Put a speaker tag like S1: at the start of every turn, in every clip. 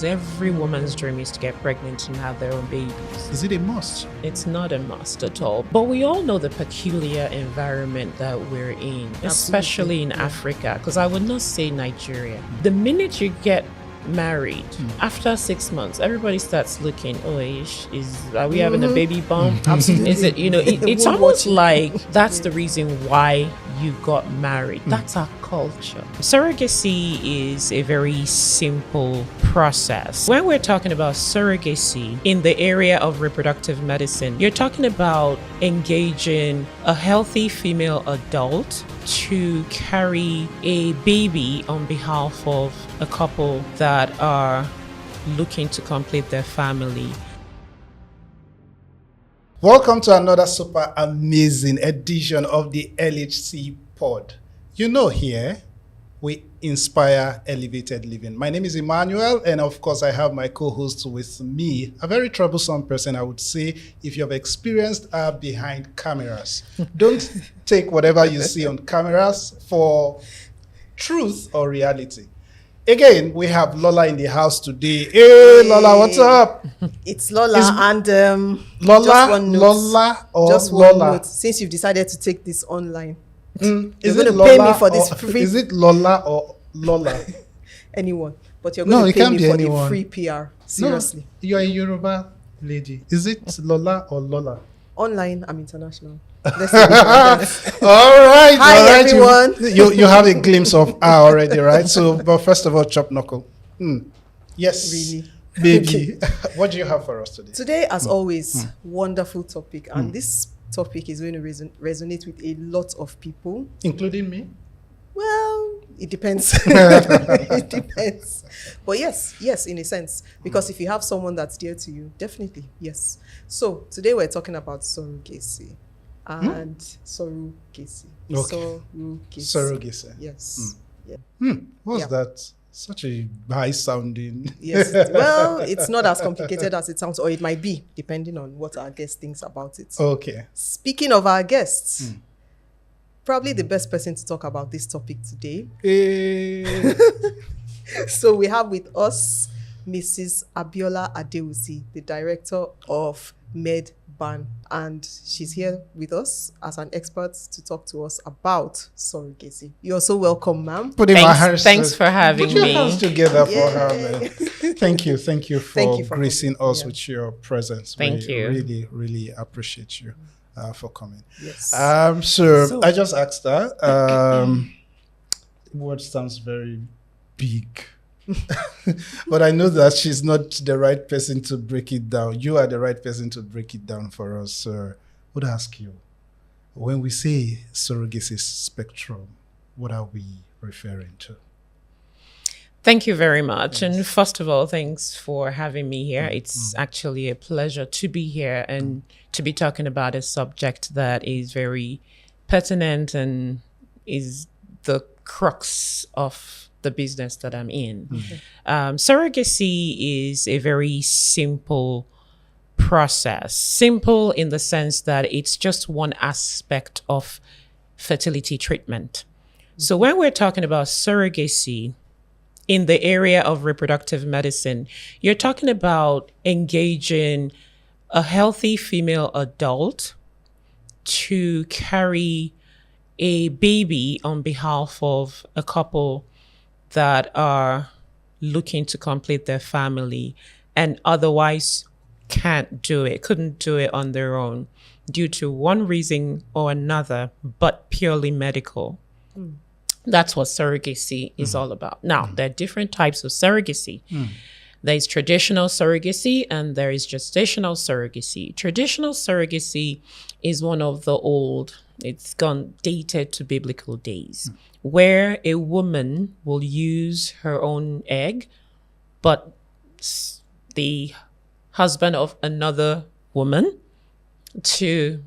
S1: Every woman's dream is to get pregnant and have their own babies.
S2: Is it a must?
S1: It's not a must at all. But we all know the peculiar environment that we're in, especially in Africa, because I would not say Nigeria. The minute you get married, after 6 months, everybody starts looking, are we having a baby bump?
S3: Absolutely.
S1: Is it, it's almost like that's the reason why you got married. That's our culture. Surrogacy is a very simple process. When we're talking about surrogacy in the area of reproductive medicine, you're talking about engaging a healthy female adult to carry a baby on behalf of a couple that are looking to complete their family.
S2: Welcome to another super amazing edition of the LHC Pod. Here we inspire elevated living. My name is Emmanuel, and of course I have my co-host with me, a very troublesome person, I would say, if you have experienced her behind cameras. Don't take whatever you see on cameras for truth or reality. Again, we have Lola in the house today. Hey, Lola, what's up?
S3: It's Lola and
S2: Lola,
S3: just one note.
S2: Lola or
S3: just one
S2: Lola?
S3: note. Since you've decided to take this online,
S2: Is
S3: you're
S2: it
S3: going to pay
S2: Lola
S3: me for this
S2: or-
S3: free.
S2: Is it Lola or Lola?
S3: Anyone, but you're
S2: No,
S3: going
S2: it
S3: to pay
S2: can't
S3: me
S2: be
S3: for
S2: anyone.
S3: the free PR. Seriously,
S2: No, you're a Yoruba lady. Is it Lola or Lola?
S3: online, I'm international. Let's leave it like that.
S2: All right.
S3: Hi,
S2: all right.
S3: everyone.
S2: You have a glimpse of her already, right? So, but first of all, chop knuckle. Yes.
S3: Really?
S2: Baby. What do you have for us today?
S3: Today, as always, wonderful topic, and this topic is going to resonate with a lot of people.
S2: Including me?
S3: Well, it depends. It depends. But yes, in a sense. Because if you have someone that's dear to you, definitely, yes. So today we're talking about surrogacy. And surrogacy.
S2: Okay.
S3: Surrogacy.
S2: Surrogacy.
S3: Yes. Yeah.
S2: What's
S3: Yeah.
S2: that? Such a high sounding.
S3: Yes. Well, it's not as complicated as it sounds, or it might be, depending on what our guest thinks about it.
S2: Okay.
S3: Speaking of our guests, probably the best person to talk about this topic today.
S2: Eh,
S3: So we have with us Mrs. Abiola Adeusi, the director of MedBan, and she's here with us as an expert to talk to us about surrogacy. You're so welcome, ma'am.
S2: Putting my hands
S1: Thanks for having
S2: Put your
S1: me.
S2: hands together for her,
S3: Yay.
S2: man. Thank you for
S3: Thank you for
S2: gracing
S3: coming.
S2: us
S3: Yeah.
S2: with your presence.
S1: Thank
S2: We
S1: you.
S2: Really, really appreciate you for coming.
S3: Yes.
S2: So I just asked her. Word sounds very big, but I know that she's not the right person to break it down. You are the right person to break it down for us. So I would ask you, when we say surrogacy spectrum, what are we referring to?
S1: Thank you very much. And first of all, thanks for having me here. It's actually a pleasure to be here and to be talking about a subject that is very pertinent and is the crux of the business that I'm in. Surrogacy is a very simple process. Simple in the sense that it's just one aspect of fertility treatment. So when we're talking about surrogacy, in the area of reproductive medicine, you're talking about engaging a healthy female adult to carry a baby on behalf of a couple that are looking to complete their family and otherwise couldn't do it on their own due to one reason or another, but purely medical. That's what surrogacy is all about. Now, there are different types of surrogacy. There is traditional surrogacy and there is gestational surrogacy. Traditional surrogacy is one of the old, it's gone dated to biblical days, where a woman will use her own egg, but the husband of another woman to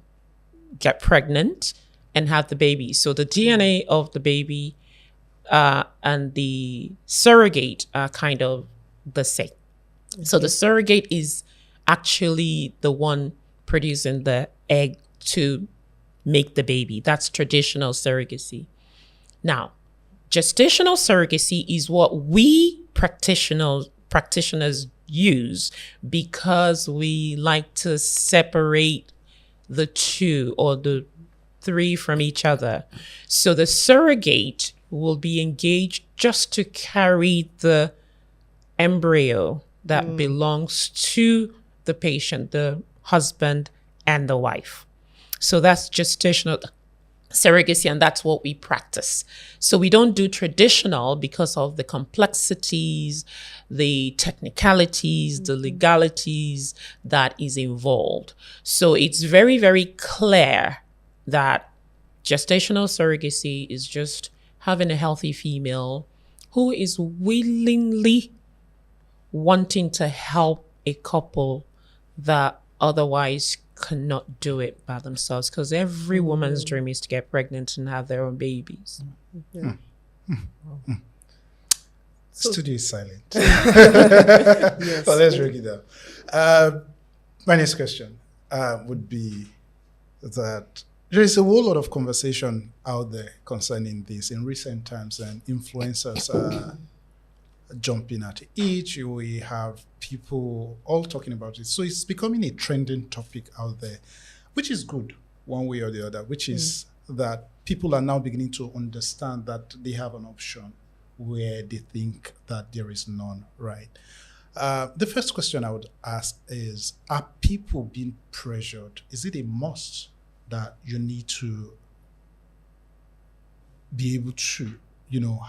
S1: get pregnant and have the baby. So the DNA of the baby and the surrogate are kind of the same. So the surrogate is actually the one producing the egg to make the baby. That's traditional surrogacy. Now, gestational surrogacy is what we practitioners practitioners use because we like to separate the two or the three from each other. So the surrogate will be engaged just to carry the embryo that belongs to the patient, the husband and the wife. So that's gestational surrogacy, and that's what we practice. So we don't do traditional because of the complexities, the technicalities, the legalities that is involved. So it's very, very clear that gestational surrogacy is just having a healthy female who is willingly wanting to help a couple that otherwise cannot do it by themselves, because every woman's dream is to get pregnant and have their own babies.
S2: Studio is silent.
S3: Yes.
S2: So let's break it down. My next question would be that there is a whole lot of conversation out there concerning this in recent times, and influencers are jumping at each. We have people all talking about it. So it's becoming a trending topic out there, which is good one way or the other, which is that people are now beginning to understand that they have an option where they think that there is none, right? The first question I would ask is, are people being pressured? Is it a must that you need to be able to,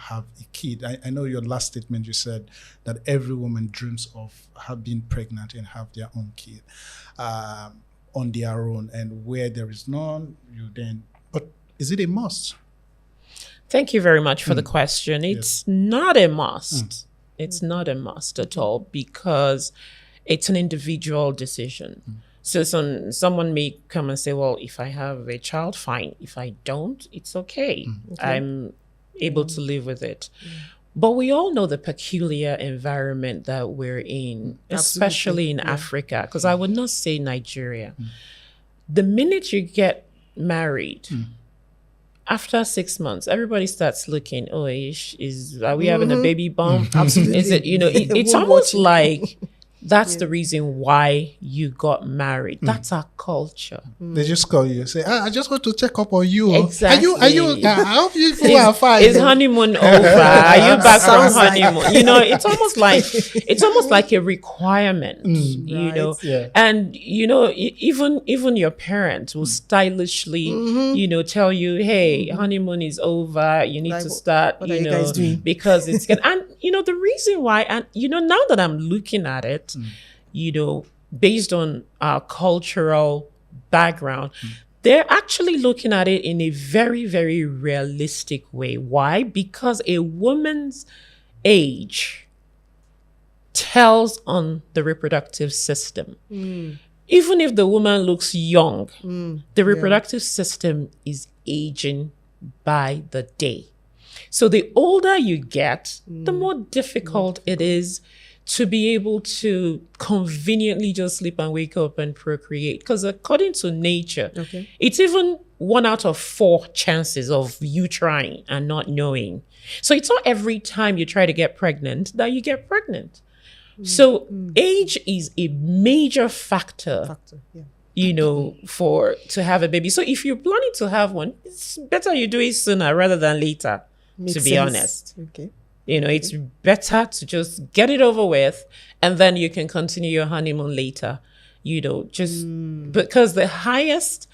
S2: have a kid? I know your last statement, you said that every woman dreams of being pregnant and have their own kid on their own, and where there is none, but is it a must?
S1: Thank you very much for the question. It's not a must. It's not a must at all, because it's an individual decision. So someone may come and say, well, if I have a child, fine. If I don't, it's okay. I'm able to live with it. But we all know the peculiar environment that we're in, especially in Africa, because I would not say Nigeria. The minute you get married, after 6 months, everybody starts looking, are we having a baby bump?
S3: Absolutely.
S1: Is it, it's almost like that's the reason why you got married. That's our culture.
S2: They just call you and say, I just want to check up on you.
S1: Exactly.
S2: Are you, I hope you are fine.
S1: Is honeymoon over? Are you back from honeymoon? It's almost like a requirement,
S2: Yeah.
S1: And even your parents will stylishly, tell you, hey, honeymoon is over. You need to start,
S3: what are you guys doing?
S1: because it's good. And the reason why, and now that I'm looking at it, based on our cultural background, they're actually looking at it in a very, very realistic way. Why? Because a woman's age tells on the reproductive system. Even if the woman looks young, the reproductive system is aging by the day. So the older you get, the more difficult it is to be able to conveniently just sleep and wake up and procreate. Because according to nature, it's even 1 out of 4 chances of you trying and not knowing. So it's not every time you try to get pregnant that you get pregnant. So age is a major factor, to have a baby. So if you're planning to have one, it's better you do it sooner rather than later, to be honest. It's better to just get it over with, and then you can continue your honeymoon later, just because the highest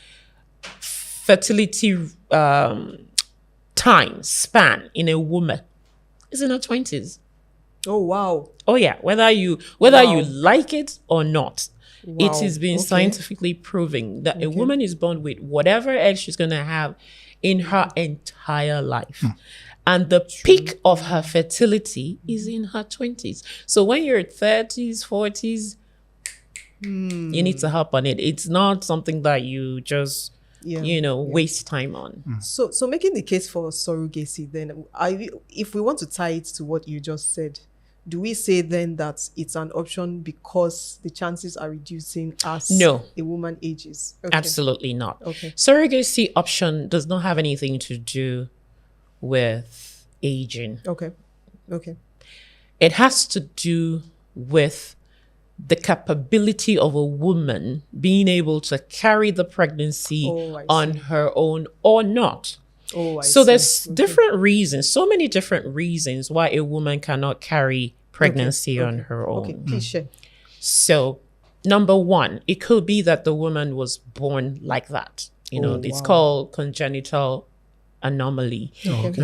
S1: fertility time span in a woman is in her 20s.
S3: Oh, wow.
S1: Oh, yeah. Whether you like it or not, it has been scientifically proven that a woman is born with whatever else she's going to have in her entire life. And the peak of her fertility is in her 20s. So when you're 30s, 40s, you need to hop on it. It's not something that you just, waste time on.
S3: So making the case for surrogacy, then, if we want to tie it to what you just said, do we say then that it's an option because the chances are reducing as a woman ages?
S1: Absolutely not.
S3: Okay.
S1: Surrogacy option does not have anything to do with aging.
S3: Okay.
S1: It has to do with the capability of a woman being able to carry the pregnancy on her own or not. So there's different reasons, so many different reasons why a woman cannot carry pregnancy on her own.
S3: Okay, please share.
S1: So number one, it could be that the woman was born like that. It's called congenital anomaly,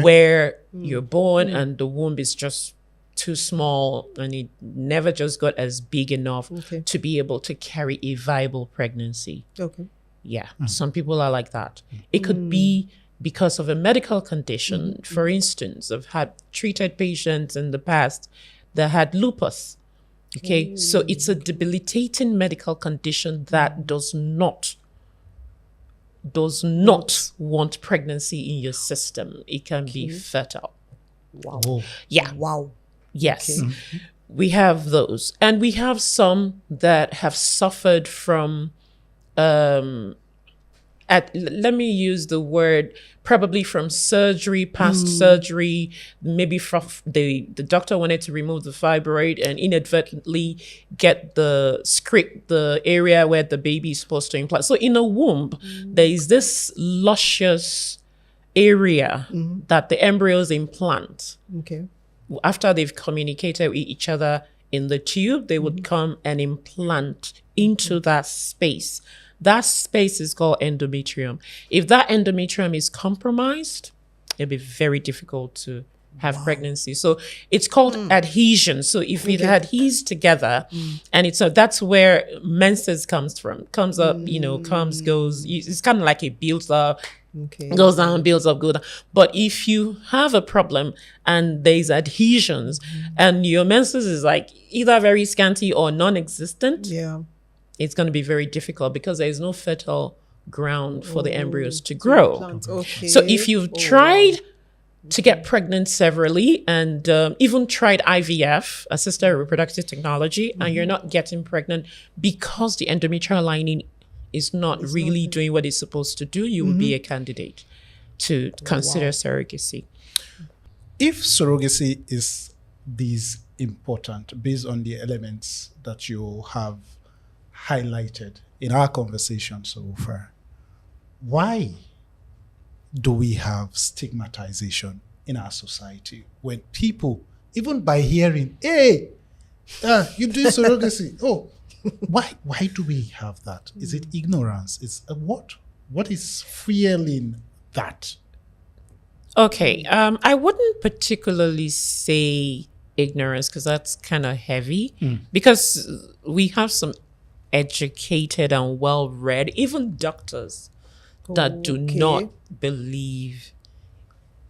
S1: where you're born and the womb is just too small and it never just got as big enough to be able to carry a viable pregnancy. Yeah, some people are like that. It could be because of a medical condition. For instance, I've had treated patients in the past that had lupus. So it's a debilitating medical condition that does not want pregnancy in your system. It can be fertile.
S2: Wow.
S1: Yeah.
S3: Wow.
S1: Yes. We have those. And we have some that have suffered from, let me use the word, probably from surgery, past surgery, maybe from the doctor wanted to remove the fibroid and inadvertently get the area where the baby is supposed to implant. So in a womb, there is this luscious area that the embryos implant. After they've communicated with each other in the tube, they would come and implant into that space. That space is called endometrium. If that endometrium is compromised, it'll be very difficult to have pregnancy. So it's called adhesion. So if it adheres together, and that's where menses comes up, comes, goes. It's kind of like it builds up. Goes down, builds up, goes down. But if you have a problem and there's adhesions and your menses is like either very scanty or non-existent, it's going to be very difficult because there is no fertile ground for the embryos to grow. So if you've tried to get pregnant severally and even tried IVF, assisted reproductive technology, and you're not getting pregnant because the endometrial lining is not really doing what it's supposed to do, you will be a candidate to consider surrogacy.
S2: If surrogacy is this important based on the elements that you have highlighted in our conversation so far, why do we have stigmatization in our society when people, even by hearing, hey, you do surrogacy, why do we have that? Is it ignorance? It's what is fueling that?
S1: Okay, I wouldn't particularly say ignorance because that's kind of heavy, because we have some educated and well-read, even doctors that do not believe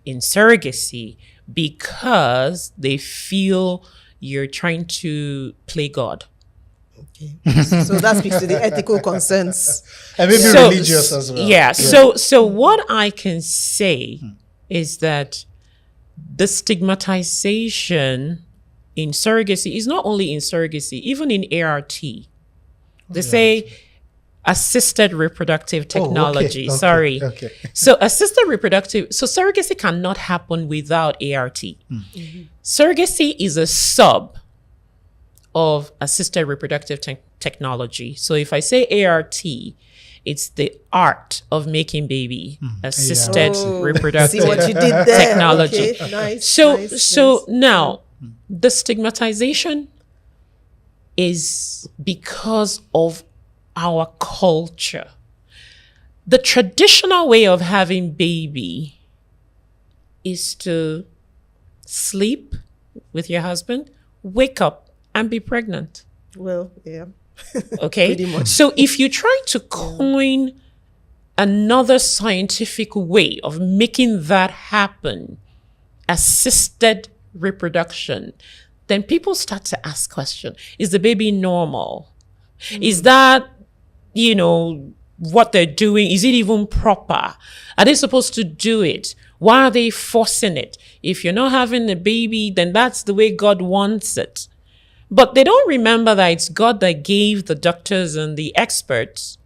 S1: in surrogacy because they feel you're trying to play God.
S3: So that speaks to the ethical concerns.
S2: And maybe religious as well.
S1: Yeah. So what I can say is that the stigmatization in surrogacy is not only in surrogacy, even in ART. They say assisted reproductive technology. So assisted reproductive, so surrogacy cannot happen without ART. Surrogacy is a sub of assisted reproductive technology. So if I say ART, it's the art of making baby, assisted reproductive
S3: See what you did there.
S1: technology.
S3: Okay. Nice.
S1: So now the stigmatization is because of our culture. The traditional way of having baby is to sleep with your husband, wake up, and be pregnant.
S3: Well, yeah.
S1: Okay.
S3: Pretty much.
S1: So if you try to coin another scientific way of making that happen, assisted reproduction, then people start to ask questions. Is the baby normal? Is that, what they're doing? Is it even proper? Are they supposed to do it? Why are they forcing it? If you're not having a baby, then that's the way God wants it. But they don't remember that it's God that gave the doctors and the experts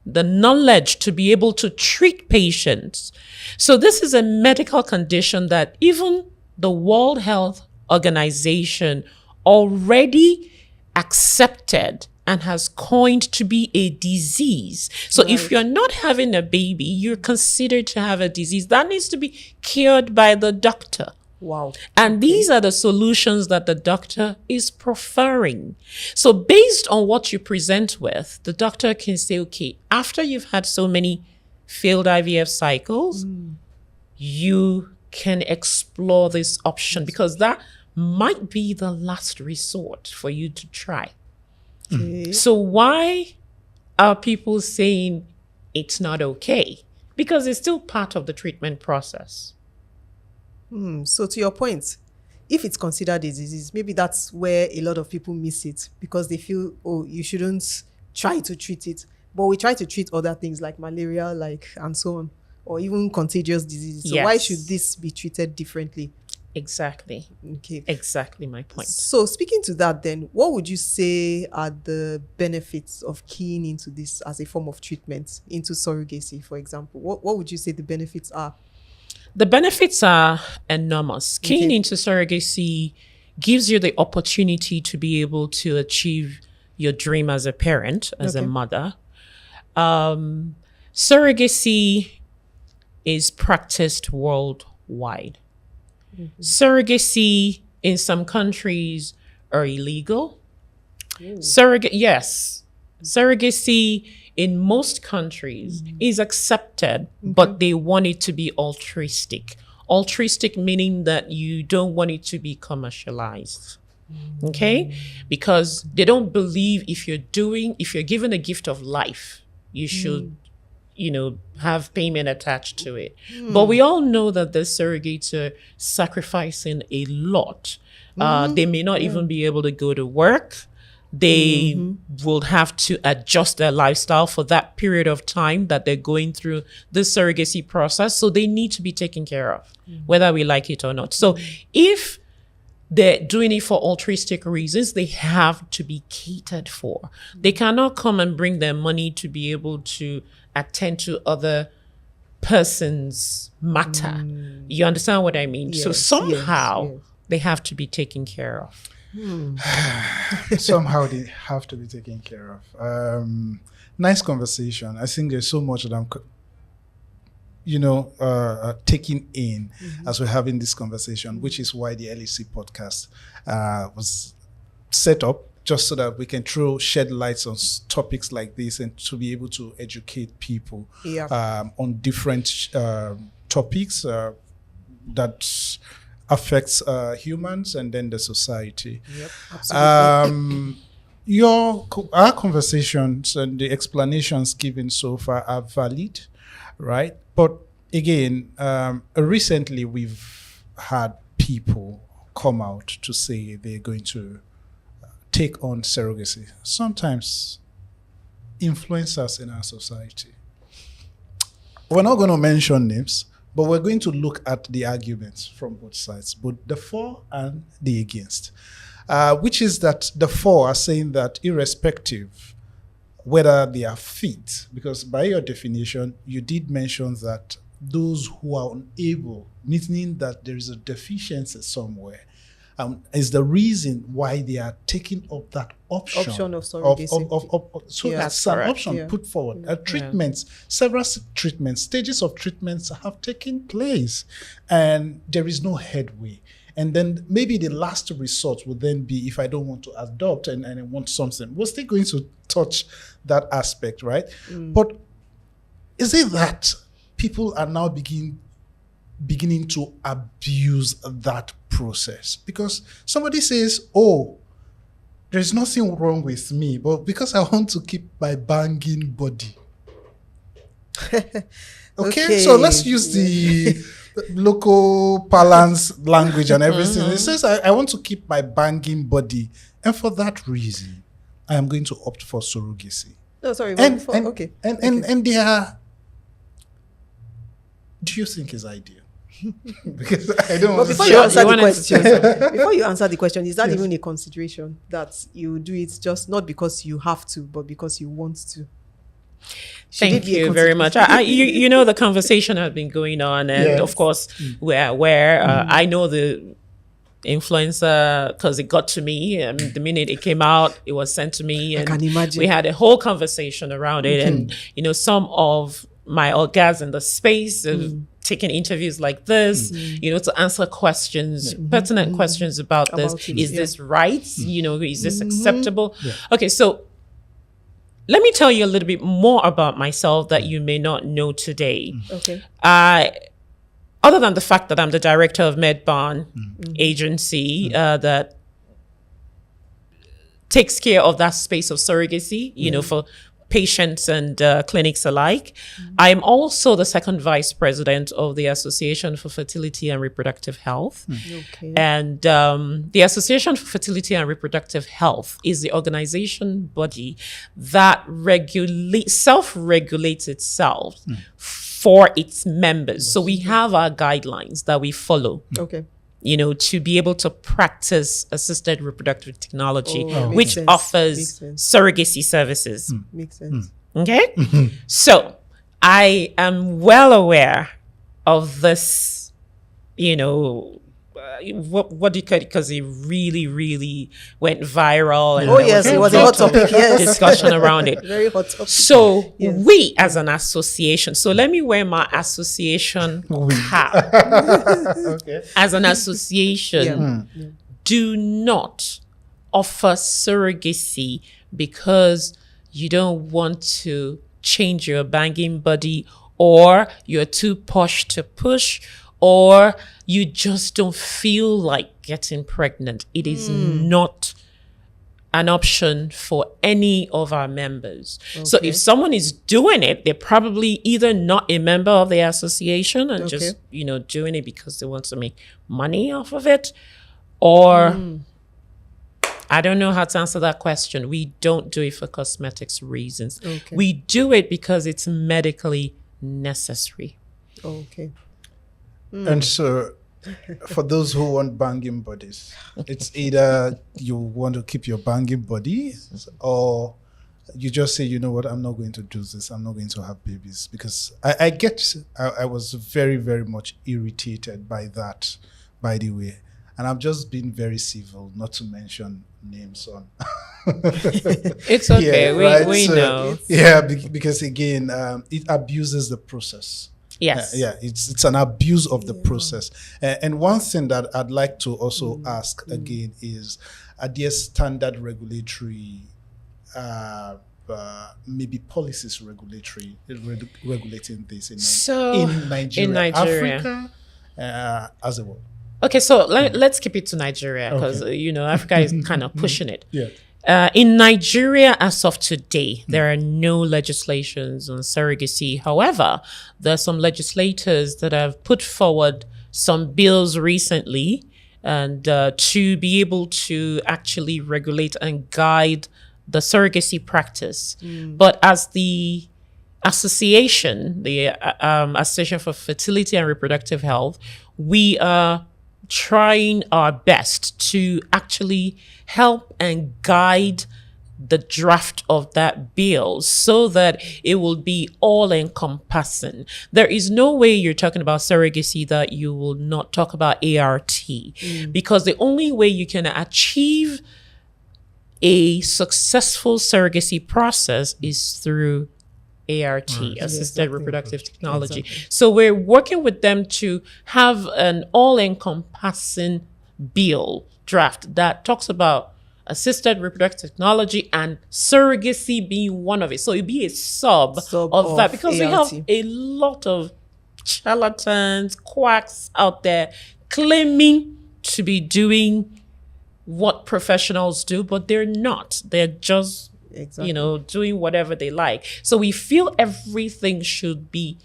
S1: the knowledge to be able to treat patients. So this is a medical condition that even the World Health Organization already accepted and has coined to be a disease. So if you're not having a baby, you're considered to have a disease that needs to be cured by the doctor.
S3: Wow.
S1: And these are the solutions that the doctor is preferring. So based on what you present with, the doctor can say, okay, after you've had so many failed IVF cycles, you can explore this option because that might be the last resort for you to try.
S3: Okay.
S1: So why are people saying it's not okay? Because it's still part of the treatment process.
S3: So to your point, if it's considered a disease, maybe that's where a lot of people miss it because they feel, oh, you shouldn't try to treat it. But we try to treat other things like malaria, and so on, or even contagious diseases. So why
S1: Yes.
S3: should this be treated differently?
S1: Exactly.
S3: Okay.
S1: Exactly my point.
S3: So speaking to that then, what would you say are the benefits of keying into this as a form of treatment, into surrogacy, for example? What would you say the benefits are?
S1: The benefits are enormous. Keying
S3: Okay.
S1: into surrogacy gives you the opportunity to be able to achieve your dream as a parent, as a
S3: Okay.
S1: mother. Surrogacy is practiced worldwide. Surrogacy in some countries are illegal. Surrogacy in most countries is accepted, but they want it to be altruistic. Altruistic meaning that you don't want it to be commercialized. Okay? Because they don't believe if you're given a gift of life, you should, have payment attached to it. But we all know that the surrogates are sacrificing a lot. They may not even be able to go to work. They will have to adjust their lifestyle for that period of time that they're going through the surrogacy process. So they need to be taken care of, whether we like it or not. So if they're doing it for altruistic reasons, they have to be catered for. They cannot come and bring their money to be able to attend to other person's matter. You understand what I mean? So
S3: Yes,
S1: somehow
S3: yes.
S1: they have to be taken care of.
S2: Somehow they have to be taken care of. Nice conversation. I think there's so much that I'm, taking in as we're having this conversation, which is why the LHC podcast was set up, just so that we can shed lights on topics like this and to be able to educate people on different topics that affects humans and then the society.
S3: Yep, absolutely.
S2: Our conversations and the explanations given so far are valid, right? But again, recently we've had people come out to say they're going to take on surrogacy. Sometimes influencers in our society. We're not going to mention names, but we're going to look at the arguments from both sides, both the for and the against, which is that the for are saying that irrespective whether they are fit, because by your definition, you did mention that those who are unable, meaning that there is a deficiency somewhere, is the reason why they are taking up that option
S3: of surrogacy.
S2: So
S3: Yeah,
S2: that's an
S1: correct.
S2: option
S3: Yeah.
S2: put forward. Treatments, several treatments, stages of treatments have taken place, and there is no headway. And then maybe the last resort would then be if I don't want to adopt and I want something. We're still going to touch that aspect, right? But is it that people are now beginning to abuse that process? Because somebody says, oh, there's nothing wrong with me, but because I want to keep my banging body. Okay, so let's use the local parlance language and everything. It says I want to keep my banging body, and for that reason, I am going to opt for surrogacy.
S3: No, sorry.
S2: And
S3: okay.
S2: they are. Do you think is ideal? Because I don't.
S3: But
S2: want
S3: before
S2: to
S3: you
S1: Sure,
S3: answer
S1: you
S3: the
S1: wanna-
S3: question, before you answer the question, is that
S2: Yes.
S3: even a consideration that you do it just not because you have to, but because you want to? Should it
S1: Thank
S3: be a
S1: you very much.
S3: consideration?
S1: You know, the conversation has been going on, and
S2: Yes.
S1: of course, we're aware. I know the influencer because it got to me, and the minute it came out, it was sent to me, and
S3: can imagine.
S1: we had a whole conversation around it. And some of my orgas in the space of taking interviews like this, to answer questions, pertinent questions about this. Is this right? Is this acceptable? Okay, so let me tell you a little bit more about myself that you may not know today.
S3: Okay.
S1: Other than the fact that I'm the director of MedBarn agency that takes care of that space of surrogacy, for patients and clinics alike. I'm also the second vice president of the Association for Fertility and Reproductive Health.
S3: Okay.
S1: And the Association for Fertility and Reproductive Health is the organization body that self-regulates itself for its members. So we have our guidelines that we follow.
S3: Okay.
S1: To be able to practice assisted reproductive technology, which
S3: sense.
S1: offers surrogacy services.
S3: Makes sense.
S1: Okay? So I am well aware of this, what do you call it? Because it really, really went viral. And
S3: Yes, it was a hot topic. Yes.
S1: Discussion around it.
S3: Very hot topic.
S1: So we as an association, so let me wear my association cap.
S2: Okay.
S1: As an association, do not offer surrogacy because you don't want to change your banging body, or you're too posh to push, or you just don't feel like getting pregnant. It is not an option for any of our members. Okay. So if someone is doing it, they're probably either not a member of the association and just, doing it because they want to make money off of it, or I don't know how to answer that question. We don't do it for cosmetics reasons. Okay. We do it because it's medically necessary.
S3: Okay.
S2: And so, for those who want banging bodies, it's either you want to keep your banging body, or you just say, you know what, I'm not going to do this. I'm not going to have babies. Because I was very, very much irritated by that, by the way. And I've just been very civil, not to mention names on.
S1: It's okay. We know.
S2: Yeah, because again, it abuses the process.
S1: Yes.
S2: It's an abuse of the process. And one thing that I'd like to also ask again is, are there standard regulatory, maybe policies regulating this in Nigeria, Africa, as a whole?
S1: Okay, so let's keep it to Nigeria because, Africa is kind of pushing it.
S2: Yeah.
S1: In Nigeria, as of today, there are no legislations on surrogacy. However, there are some legislators that have put forward some bills recently and to be able to actually regulate and guide the surrogacy practice. But as the association, the Association for Fertility and Reproductive Health, we are trying our best to actually help and guide the draft of that bill so that it will be all encompassing. There is no way you're talking about surrogacy that you will not talk about ART, because the only way you can achieve a successful surrogacy process is through ART, assisted reproductive technology. Exactly. So we're working with them to have an all-encompassing bill draft that talks about assisted reproductive technology and surrogacy being one of it. So it'd be a sub of that, because ART. We have a lot of charlatans, quacks out there claiming to be doing what professionals do, but they're not. They're just doing whatever they like. So we feel everything should be,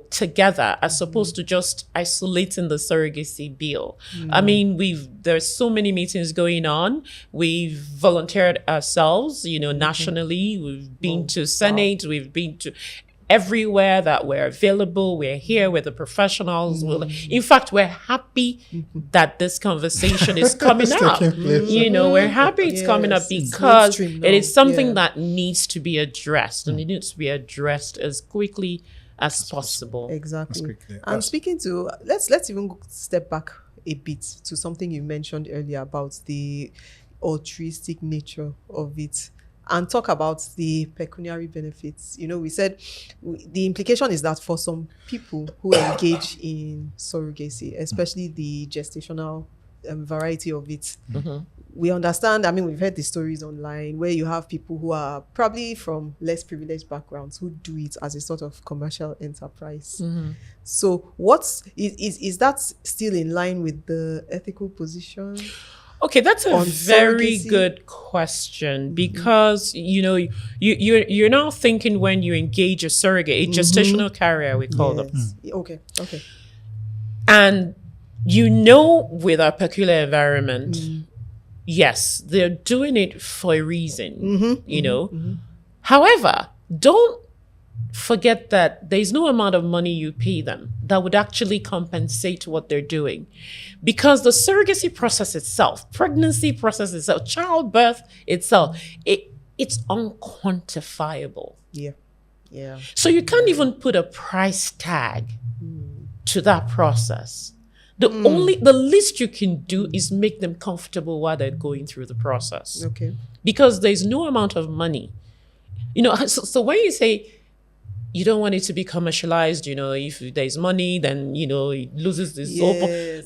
S1: together, as opposed to just isolating the surrogacy bill. I mean, there's so many meetings going on. We've volunteered ourselves, nationally. We've been to Senate. We've been to everywhere that we're available. We're here with the professionals. In fact, we're happy that this conversation is coming up. We're happy it's coming up because it is something that needs to be addressed, and it needs to be addressed as quickly as possible.
S3: Exactly. And speaking to, let's even step back a bit to something you mentioned earlier about the altruistic nature of it and talk about the pecuniary benefits. You know, we said the implication is that for some people who engage in surrogacy, especially the gestational variety of it, we understand, I mean, we've heard the stories online where you have people who are probably from less privileged backgrounds who do it as a sort of commercial enterprise. So is that still in line with the ethical position?
S1: Okay, that's a
S3: On
S1: very
S3: surrogacy?
S1: good question, because you're now thinking when you engage a surrogate, a gestational carrier, we call them,
S3: Yes. Okay.
S1: and with our peculiar environment, yes, they're doing it for a reason. However, don't forget that there's no amount of money you pay them that would actually compensate what they're doing, because the surrogacy process itself, pregnancy process itself, childbirth itself, it's unquantifiable.
S3: Yeah.
S1: So you can't even put a price tag to that process. The least you can do is make them comfortable while they're going through the process.
S3: Okay.
S1: Because there's no amount of money. So when you say you don't want it to be commercialized, if there's money, then, it loses this.
S3: Yes,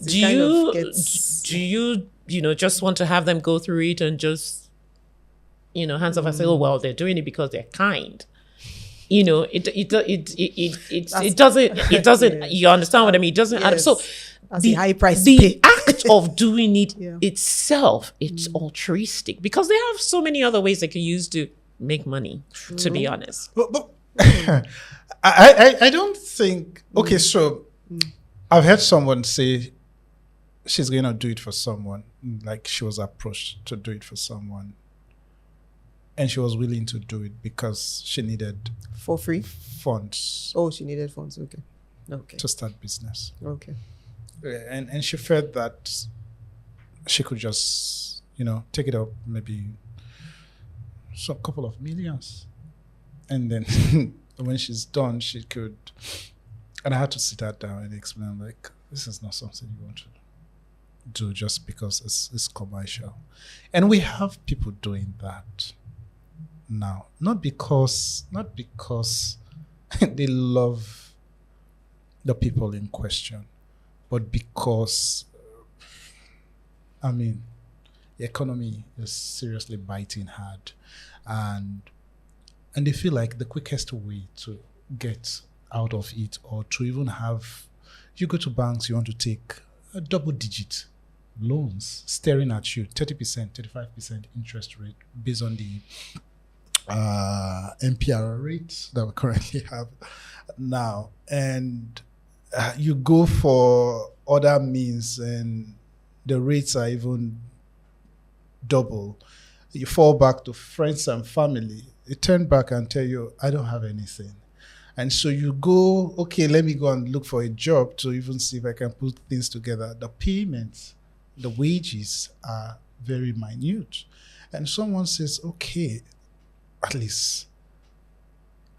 S1: Do you just want to have them go through it and just, hands off and say, oh, well, they're doing it because they're kind. It doesn't, you understand what I mean? It doesn't add up. So
S3: As a high price to
S1: the
S3: pay.
S1: act of doing it
S3: Yeah.
S1: itself, it's altruistic, because they have so many other ways they can use to make money, to be honest.
S2: But I don't think. Okay, so I've heard someone say she's going to do it for someone, like she was approached to do it for someone, and she was willing to do it because she needed
S3: For free?
S2: funds
S3: Oh, she needed funds. Okay.
S2: to start business.
S3: Okay.
S2: And she felt that she could just, take it up maybe a couple of millions. And then when she's done, she could, and I had to sit her down and explain, like, this is not something you want to do just because it's commercial. And we have people doing that now, not because they love the people in question, but because, the economy is seriously biting hard, and they feel like the quickest way to get out of it, or to even have, you go to banks, you want to take a double-digit loans staring at you, 30%, 35% interest rate based on the MPR rates that we currently have now, and you go for other means and the rates are even double. You fall back to friends and family. They turn back and tell you, I don't have anything. And so you go, okay, let me go and look for a job to even see if I can put things together. The payments, the wages are very minute. And someone says, okay, at least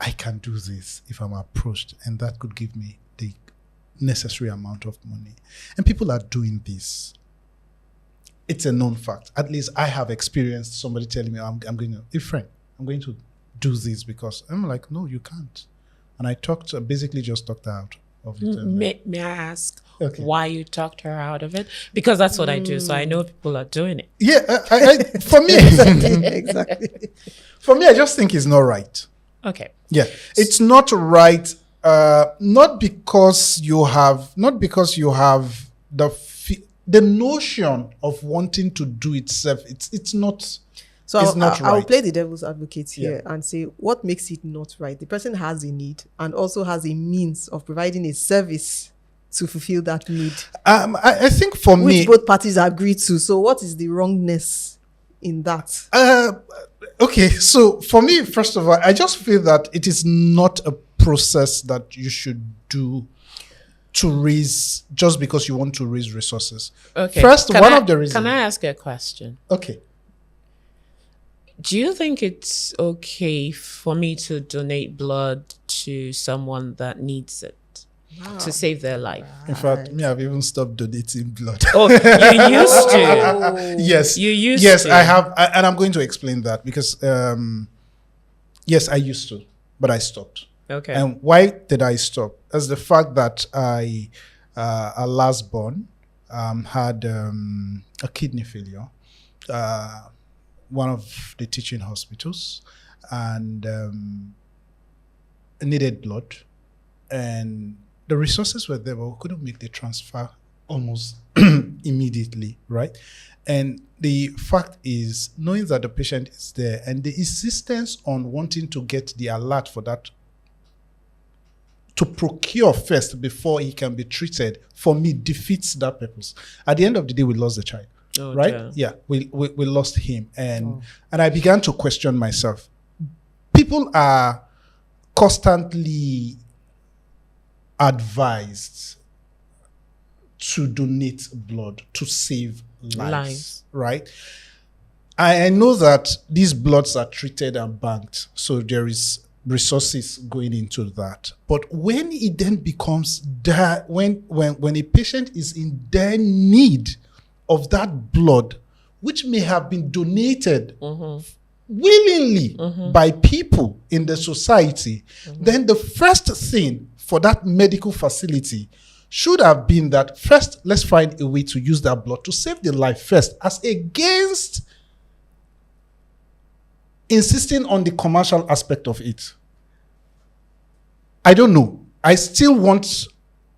S2: I can do this if I'm approached, and that could give me the necessary amount of money. And people are doing this. It's a known fact. At least I have experienced somebody telling me, I'm going to do this, because I'm like, no, you can't. And I basically just talked her out of it.
S1: May I ask why you talked her out of it? Because that's what I do. So I know people are doing it.
S2: Yeah, for me,
S3: Exactly.
S2: for me, I just think it's not right.
S1: Okay.
S2: Yeah, it's not right. Not because you have the notion of wanting to do itself. It's not.
S3: So
S2: it's not
S3: I'll
S2: right.
S3: play the devil's advocate here and say, what makes it not right? The person has a need and also has a means of providing a service to fulfill that need.
S2: I think for me,
S3: which both parties agree to. So what is the wrongness in that?
S2: Okay, so for me, first of all, I just feel that it is not a process that you should do to raise, just because you want to raise resources.
S1: Okay.
S2: First, one of the reasons.
S1: Can I ask a question?
S2: Okay.
S1: Do you think it's okay for me to donate blood to someone that needs it? to save their life.
S2: In fact, me, I've even stopped donating blood.
S1: Oh, you used to.
S2: Yes.
S1: You used
S2: yes,
S1: to.
S2: I have. And I'm going to explain that because, yes, I used to, but I stopped.
S1: Okay.
S2: And why did I stop? As the fact that our last born had a kidney failure, one of the teaching hospitals, and needed blood. And the resources were there, but we couldn't make the transfer almost immediately, right? And the fact is, knowing that the patient is there and the insistence on wanting to get the alert for that to procure first before he can be treated, for me, defeats that purpose. At the end of the day, we lost the child, right?
S1: Dear.
S2: Yeah, we lost him. And I began to question myself. People are constantly advised to donate blood to save lives. Right? I know that these bloods are treated and banked, so there is resources going into that. But when it then becomes that, when a patient is in their need of that blood, which may have been donated willingly by people in the society, then the first thing for that medical facility should have been that first, let's find a way to use that blood to save the life first, as against insisting on the commercial aspect of it. I don't know. I still want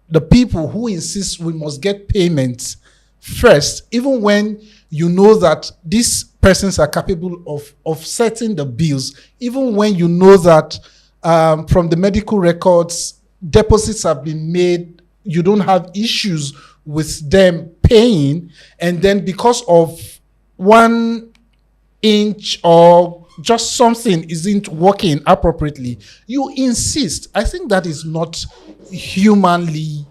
S2: the people who insist we must get payments first, even when you know that these persons are capable of offsetting the bills, even when you know that from the medical records, deposits have been made, you don't have issues with them paying, and then because of 1 inch or just something isn't working appropriately, you insist. I think that is not humanly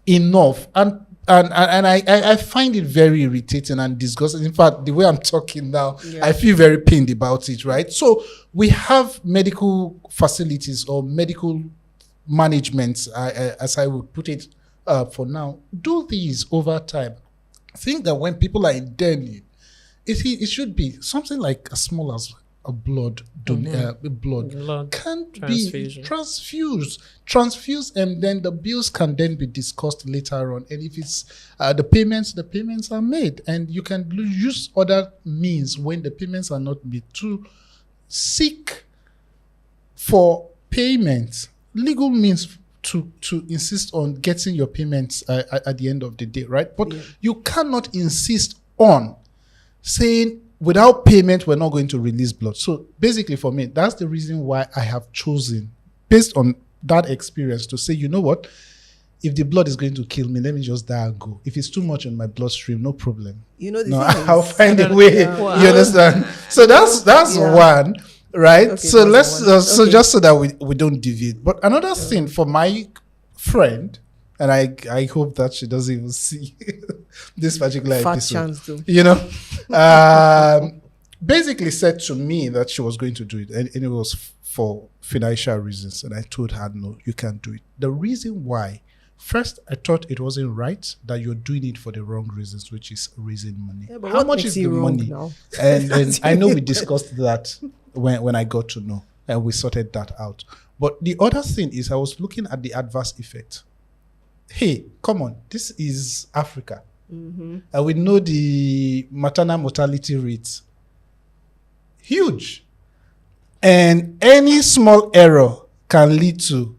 S2: enough. And I find it very irritating and disgusting. In fact, the way I'm talking now, I feel very pained about it, right? So we have medical facilities or medical management, as I would put it for now, do these over time. I think that when people are in their need, it should be something like as small as a blood can be transfused, and then the bills can then be discussed later on. And if it's the payments are made, and you can use other means when the payments are not made to seek for payments, legal means to insist on getting your payments at the end of the day, right? But you cannot insist on saying without payment, we're not going to release blood. So basically for me, that's the reason why I have chosen, based on that experience, to say, you know what, if the blood is going to kill me, let me just die and go. If it's too much in my bloodstream, no problem.
S3: You know,
S2: I'll find a way. You understand? So that's one, right? Okay, so let's so just so that we don't deviate. But another thing for my friend, and I hope that she doesn't even see this particular episode. You know, basically said to me that she was going to do it, and it was for financial reasons. And I told her, no, you can't do it. The reason why, first, I thought it wasn't right that you're doing it for the wrong reasons, which is raising money. Yeah, how much is the money? Now? And I know we discussed that when I got to know, and we sorted that out. But the other thing is, I was looking at the adverse effect. Hey, come on, this is Africa. And we know the maternal mortality rate. Huge. And any small error can lead to,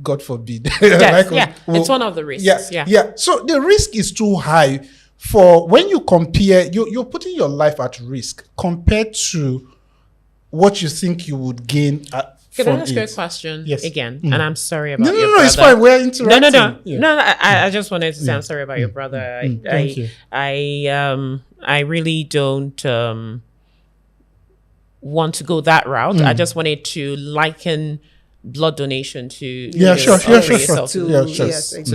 S2: God forbid.
S1: It's one of the risks.
S2: Yeah. So the risk is too high for when you compare, you're putting your life at risk compared to what you think you would gain
S1: Can I ask you a question again? And I'm sorry about your
S2: brother.
S1: No,
S2: it's fine. We're interacting.
S1: No, I just wanted to say I'm sorry about your brother.
S2: Thank you.
S1: I really don't want to go that route. I just wanted to liken blood donation to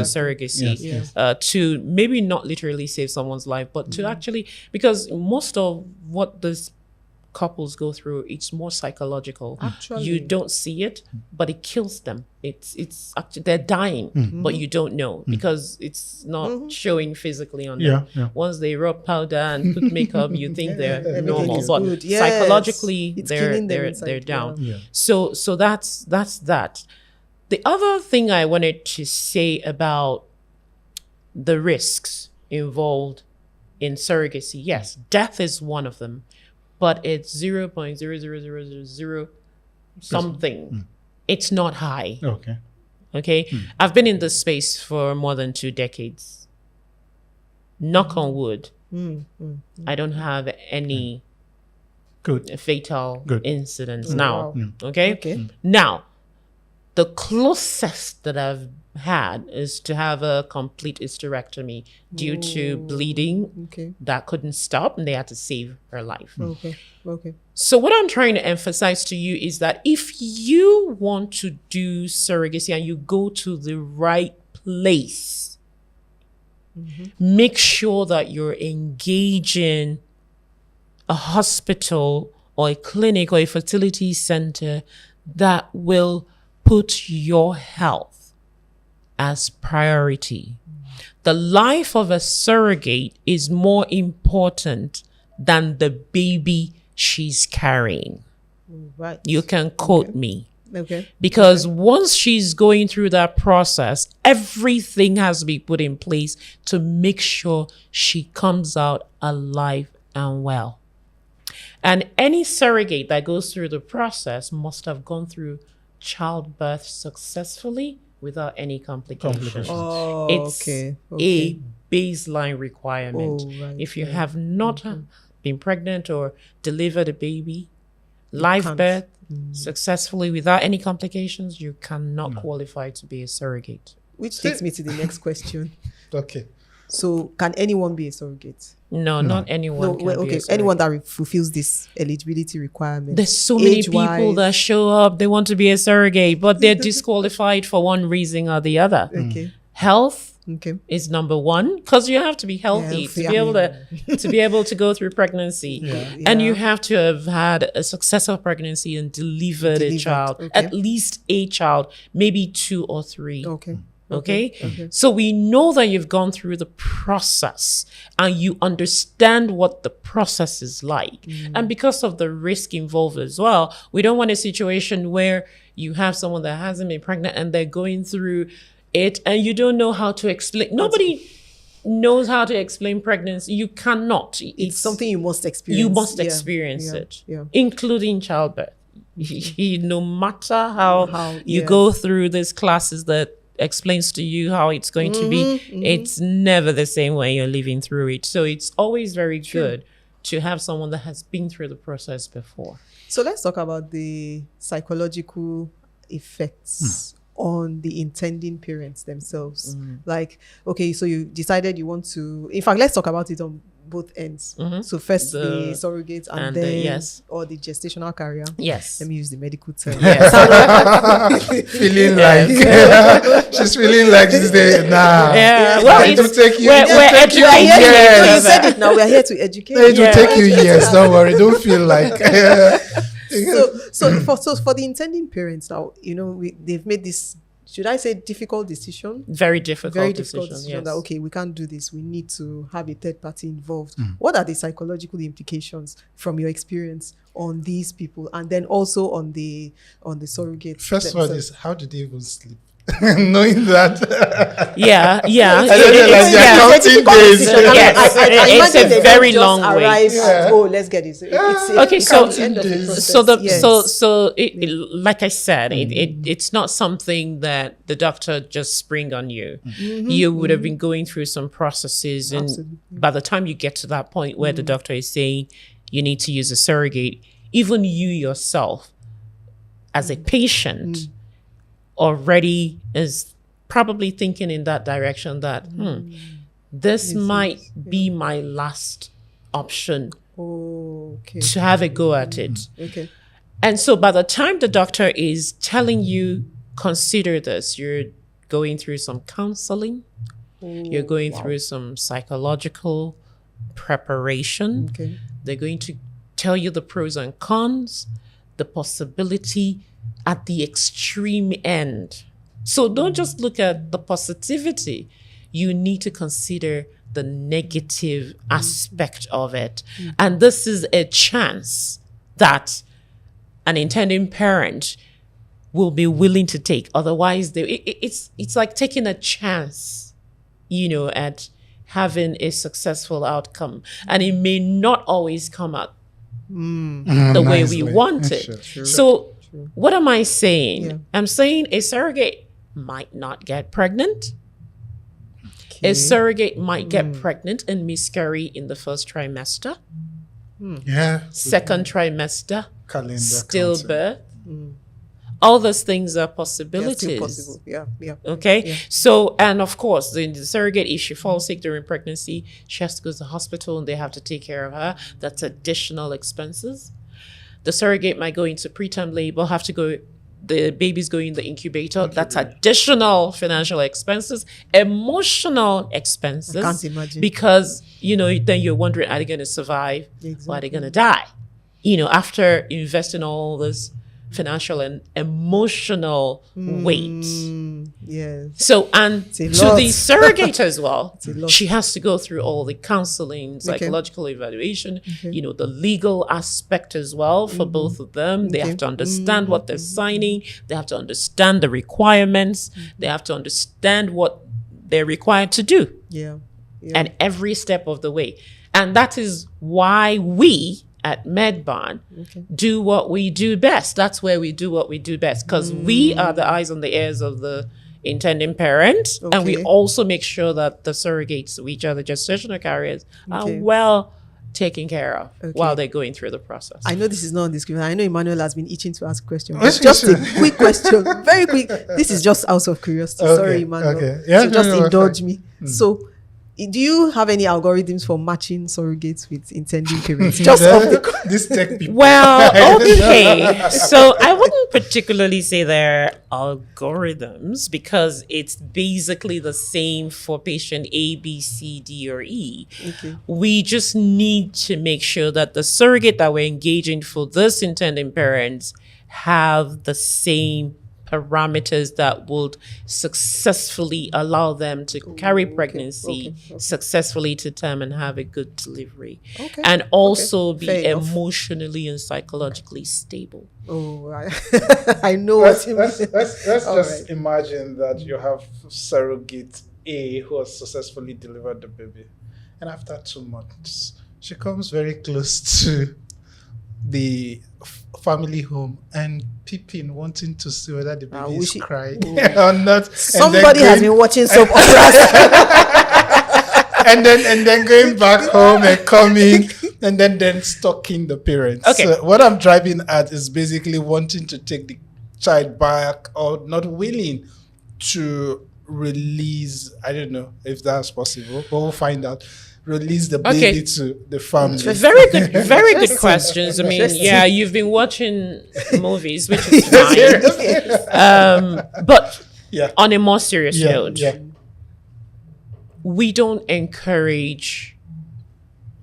S1: surrogacy, to maybe not literally save someone's life, but to actually, because most of what this couples go through, it's more psychological.
S3: Actually.
S1: You don't see it, but it kills them. It's actually, they're dying, but you don't know because it's not showing physically on them. Once they rub powder and put makeup, you think they're
S3: Everything
S1: normal,
S3: is
S1: but
S3: good. Yes.
S1: psychologically
S3: It's killing them
S1: they're
S3: inside,
S1: down.
S3: yeah.
S1: So that's that. The other thing I wanted to say about the risks involved in surrogacy, yes, death is one of them, but it's 0.00000 something. It's not high. Okay. I've been in this space for more than 2 decades. Knock on wood. I don't have any fatal incidents now.
S3: Wow.
S1: Okay. Now, the closest that I've had is to have a complete hysterectomy due to bleeding that couldn't stop, and they had to save her life.
S3: Okay.
S1: So what I'm trying to emphasize to you is that if you want to do surrogacy and you go to the right place, make sure that you're engaging a hospital or a clinic or a fertility center that will put your health as priority. The life of a surrogate is more important than the baby she's carrying.
S3: Right.
S1: You can quote me.
S3: Okay.
S1: Because once she's going through that process, everything has to be put in place to make sure she comes out alive and well. And any surrogate that goes through the process must have gone through childbirth successfully without any complications.
S3: Oh,
S1: It's a baseline requirement. If you have not been pregnant or delivered a baby, live birth successfully without any complications, you cannot qualify to be a surrogate.
S3: Which takes me to the next question.
S2: Okay.
S3: So, can anyone be a surrogate?
S1: No, not anyone. Can be a surrogate.
S3: Anyone that fulfills this eligibility requirement.
S1: There's so many people that show up, they want to be a surrogate, but they're disqualified for one reason or the other. Health is number one, because you have to be healthy to be able to go through pregnancy. And you have to have had a successful pregnancy and delivered a child, at least a child, maybe 2 or 3. Okay. So we know that you've gone through the process and you understand what the process is like. And because of the risk involved as well, we don't want a situation where you have someone that hasn't been pregnant and they're going through it and you don't know how to explain. Nobody knows how to explain pregnancy. You cannot. It's
S3: something you must experience.
S1: You must experience it, including childbirth. No matter how you go through these classes that explains to you how it's going to be, it's never the same when you're living through it. So it's always very good to have someone that has been through the process before.
S3: So let's talk about the psychological effects on the intending parents themselves. Like, okay, so you decided you want to, in fact, let's talk about it on both ends. So first the surrogates and then or the gestational carrier.
S1: Yes.
S3: Let me use the medical term.
S2: Feeling like she's feeling like she's there. Nah.
S1: Well,
S2: it will take you.
S1: We're educating.
S3: You said it now. We're here to educate.
S2: It will take you years. Don't worry. Don't feel like.
S3: So for the intending parents now, they've made this, should I say, difficult decision?
S1: Very difficult decision.
S3: Yes. That, okay, we can't do this. We need to have a third party involved. What are the psychological implications from your experience on these people, and then also on the surrogates?
S2: First one is, how did they even sleep? Knowing that.
S1: Yeah.
S3: It's
S1: a very long way.
S3: Oh, let's get this.
S1: Like I said, it's not something that the doctor just spring on you. You would have been going through some processes, and by the time you get to that point where the doctor is saying you need to use a surrogate, even you yourself as a patient already is probably thinking in that direction that this might be my last option to have a go at it. And so by the time the doctor is telling you, consider this, you're going through some counseling, you're going through some psychological preparation. They're going to tell you the pros and cons, the possibility at the extreme end. So don't just look at the positivity. You need to consider the negative aspect of it. And this is a chance that an intending parent will be willing to take. Otherwise, it's like taking a chance, at having a successful outcome. And it may not always come out the way we want it.
S2: Sure.
S1: So what am I saying?
S3: Yeah.
S1: I'm saying a surrogate might not get pregnant. A surrogate might get pregnant and miscarry in the first trimester,
S2: Yeah.
S1: second trimester,
S2: Calendar
S1: stillbirth. All those things are
S3: Yeah,
S1: possibilities.
S3: still possible. Yeah.
S1: Okay.
S3: Yeah.
S1: So, and of course, the surrogate, if she falls sick during pregnancy, she has to go to the hospital and they have to take care of her. That's additional expenses. The surrogate might go into preterm labor, have to go, the baby's going in the incubator. That's additional financial expenses, emotional expenses.
S3: I can't imagine.
S1: Because, then you're wondering, are they going to survive? Or are they
S3: Exactly.
S1: going to die? After investing all this financial and emotional weight.
S3: Yes.
S1: So, and
S3: It's a
S1: to
S3: lot.
S1: the surrogate as well,
S3: It's a lot.
S1: she has to go through all the counseling, psychological evaluation, the legal aspect as well for both of them. They have to understand what they're signing. They have to understand the requirements. They have to understand what they're required to do,
S3: Yeah.
S1: and every step of the way. And that is why we at MedBarn do what we do best. That's where we do what we do best, because we are the eyes and the ears of the intending parent, and we
S3: Okay.
S1: also make sure that the surrogates, which are the gestational carriers, are well taken care of while they're going through the process.
S3: I know this is not on the script. I know Emmanuel has been itching to ask questions.
S2: Yes,
S3: Just
S2: yes,
S3: a quick question, very quick. This is just out of curiosity. Sorry, Emmanuel.
S2: okay. Yeah,
S3: so
S2: no,
S3: just
S2: no,
S3: indulge me. So, do you have any algorithms for matching surrogates with intending parents? Just off the
S2: This tech people.
S1: Well, okay. So I wouldn't particularly say they're algorithms, because it's basically the same for patient A, B, C, D, or E.
S3: Okay.
S1: We just need to make sure that the surrogate that we're engaging for this intending parents have the same parameters that would successfully allow them to carry pregnancy successfully to term and have a good delivery.
S3: Okay.
S1: And also
S3: Fair
S1: be
S3: enough.
S1: emotionally and psychologically stable.
S3: Oh, I know what you mean.
S2: Let's
S3: All
S2: just
S3: right.
S2: imagine that you have surrogate A who has successfully delivered the baby, and after 2 months, she comes very close to the family home and peeping, wanting to see whether the baby is crying or not.
S3: Somebody has been watching soap operas.
S2: and then going back home and coming and then stalking the parents.
S1: Okay.
S2: So what I'm driving at is basically wanting to take the child back, or not willing to release. I don't know if that's possible, but we'll find out. Release the baby to the family.
S1: Very good
S3: Interesting.
S1: questions. I mean,
S3: Interesting.
S1: yeah, you've been watching movies, which is fine. But
S2: Yeah.
S1: on a more serious note,
S2: Yeah.
S1: we don't encourage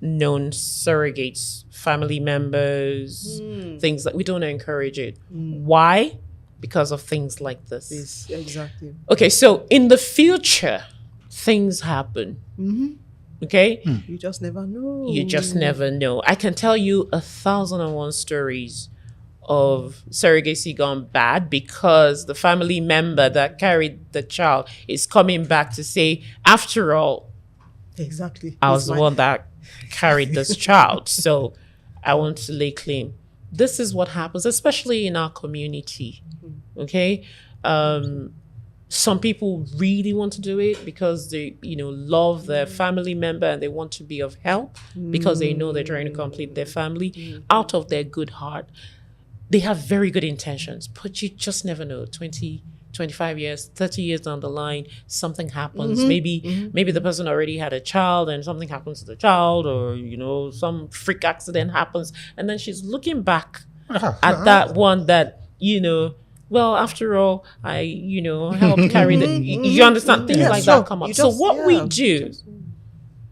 S1: known surrogates, family members, things like, we don't encourage it. Why? Because of things like this.
S3: Yes, exactly.
S1: Okay, so in the future, things happen. Okay?
S3: You just never know.
S1: You just never know. I can tell you 1,001 stories of surrogacy gone bad because the family member that carried the child is coming back to say, after all,
S3: Exactly.
S1: I
S3: It's
S1: was the
S3: my-
S1: one that carried this child. So I want to lay claim. This is what happens, especially in our community. Okay? Some people really want to do it because they, love their family member and they want to be of help because they know they're trying to complete their family out of their good heart. They have very good intentions, but you just never know. 20, 25 years, 30 years down the line, something happens. Maybe the person already had a child and something happens to the child, or, some freak accident happens. And then she's looking back at that one that, well, after all, I, helped carry the, you understand? Things like
S3: sure.
S1: that come up.
S3: You
S1: So
S3: just-
S1: what we
S3: yeah.
S1: do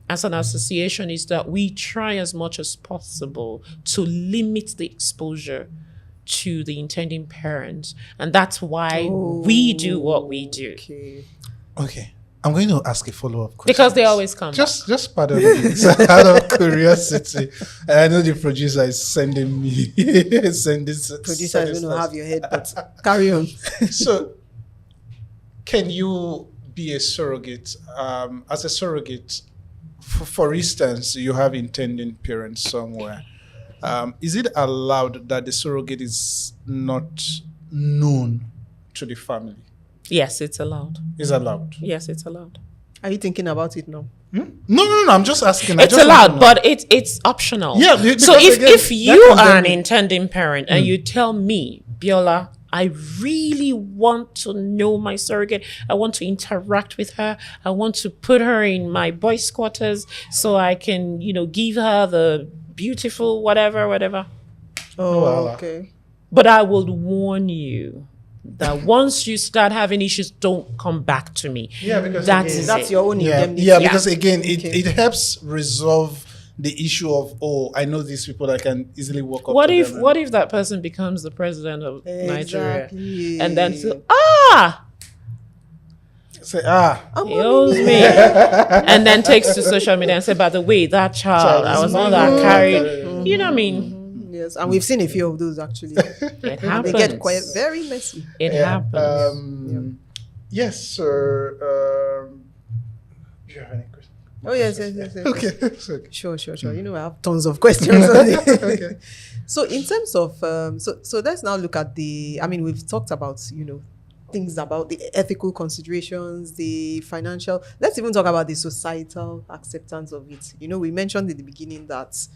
S1: as an association is that we try as much as possible to limit the exposure to the intending parents. And that's why we do what we do.
S3: Okay.
S2: Okay. I'm going to ask a follow-up question.
S1: Because they always come back.
S2: Just pardon me. It's out of curiosity. And I know the producer is sending me
S3: Producer is going to have your head, but carry on.
S2: So, can you be a surrogate? As a surrogate, for instance, you have intending parents somewhere. Is it allowed that the surrogate is not known to the family?
S1: Yes, it's allowed.
S2: Is allowed?
S1: Yes, it's allowed.
S3: Are you thinking about it now?
S2: No. I'm just asking.
S1: It's allowed, but it's optional.
S2: Yeah.
S1: So if you
S2: that
S1: are an
S2: condemn-
S1: intending parent and you tell me, Biola, I really want to know my surrogate. I want to interact with her. I want to put her in my boys' quarters so I can, give her the beautiful whatever.
S3: Oh,
S2: Voila.
S3: okay.
S1: But I will warn you that once you start having issues, don't come back to me.
S2: Yeah, because
S1: That's
S3: That's
S1: it.
S3: your own
S2: Yeah,
S3: indemnity.
S2: yeah, because again,
S3: Okay.
S2: it helps resolve the issue of, I know these people that can easily walk up
S1: What
S2: to
S1: if
S2: them and-
S1: what if that person becomes the president of Nigeria
S3: Exactly.
S1: and then say,
S2: say,
S1: he owes me, and then takes to social media and say, by the way, that child, I was not that carried. You know what I mean?
S3: Yes, and we've seen a few of those actually.
S1: It
S3: They
S1: happens.
S3: get quite very messy.
S1: It happens.
S2: Yes, sir. Do you have any questions?
S3: Oh yes.
S2: Okay. It's okay.
S3: Sure. I have tons of questions on it.
S2: Okay.
S3: So in terms of so let's now look at we've talked about, things about the ethical considerations, the financial. Let's even talk about the societal acceptance of it. We mentioned in the beginning that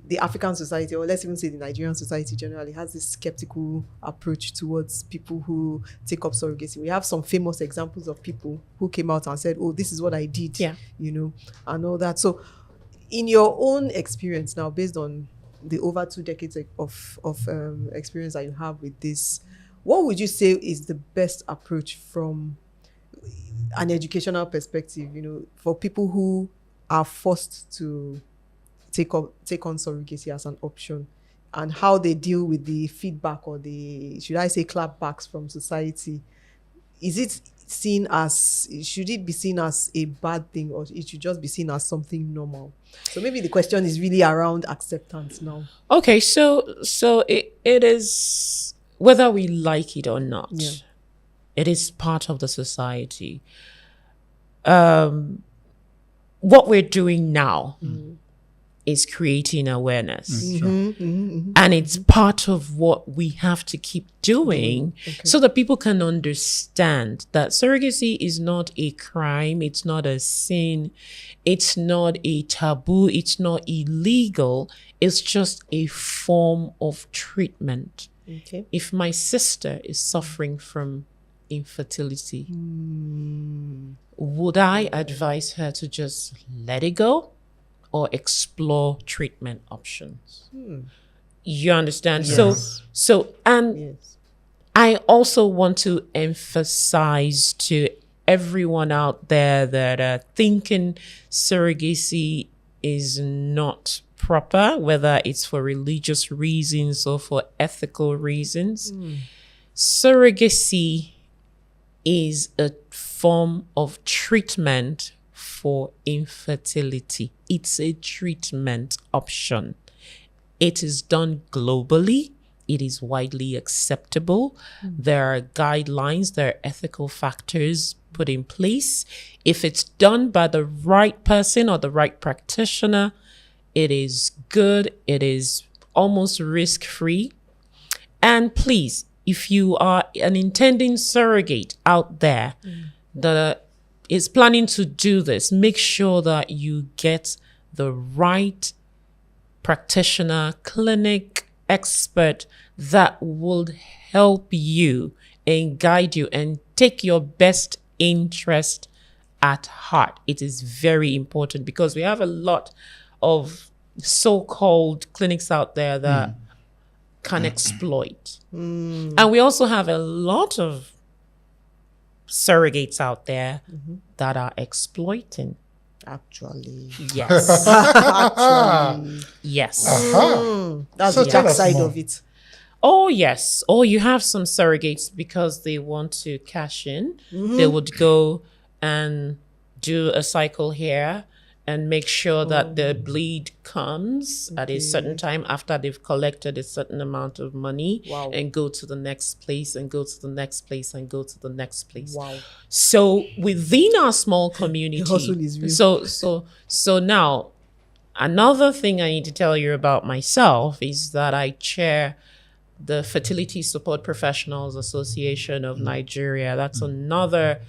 S3: the African society, or let's even say the Nigerian society generally, has this skeptical approach towards people who take up surrogacy. We have some famous examples of people who came out and said, oh, this is what I did, and all that. So in your own experience now, based on the over 2 decades of experience that you have with this, what would you say is the best approach from an educational perspective, for people who are forced to take on surrogacy as an option, and how they deal with the feedback or the, should I say, clapbacks from society? Should it be seen as a bad thing, or it should just be seen as something normal? So maybe the question is really around acceptance now.
S1: Okay, so it is, whether we like it or not, it is part of the society. What we're doing now is creating awareness. And it's part of what we have to keep doing so that people can understand that surrogacy is not a crime, it's not a sin, it's not a taboo, it's not illegal, it's just a form of treatment.
S3: Okay.
S1: If my sister is suffering from infertility, would I advise her to just let it go or explore treatment options? You understand?
S2: Yes.
S3: Yes.
S1: I also want to emphasize to everyone out there that are thinking surrogacy is not proper, whether it's for religious reasons or for ethical reasons. Surrogacy is a form of treatment for infertility. It's a treatment option. It is done globally. It is widely acceptable. There are guidelines, there are ethical factors put in place. If it's done by the right person or the right practitioner, it is good. It is almost risk-free. And please, if you are an intending surrogate out there that is planning to do this, make sure that you get the right practitioner, clinic, expert that will help you and guide you and take your best interest at heart. It is very important because we have a lot of so-called clinics out there that can exploit. And we also have a lot of surrogates out there that are exploiting.
S3: Actually.
S1: Yes.
S3: Actually.
S1: Yes.
S3: That's
S2: So
S3: the
S2: tell
S3: dark
S2: us
S3: side
S2: more.
S3: of it.
S1: Oh, yes. Or you have some surrogates because they want to cash in. They would go and do a cycle here and make sure that the bleed comes at a certain time after they've collected a certain amount of money
S3: Wow.
S1: and go to the next place and go to the next place and go to the next place.
S3: Wow.
S1: So within our small community,
S3: hustle is real.
S1: so now another thing I need to tell you about myself is that I chair the Fertility Support Professionals Association of Nigeria. That's another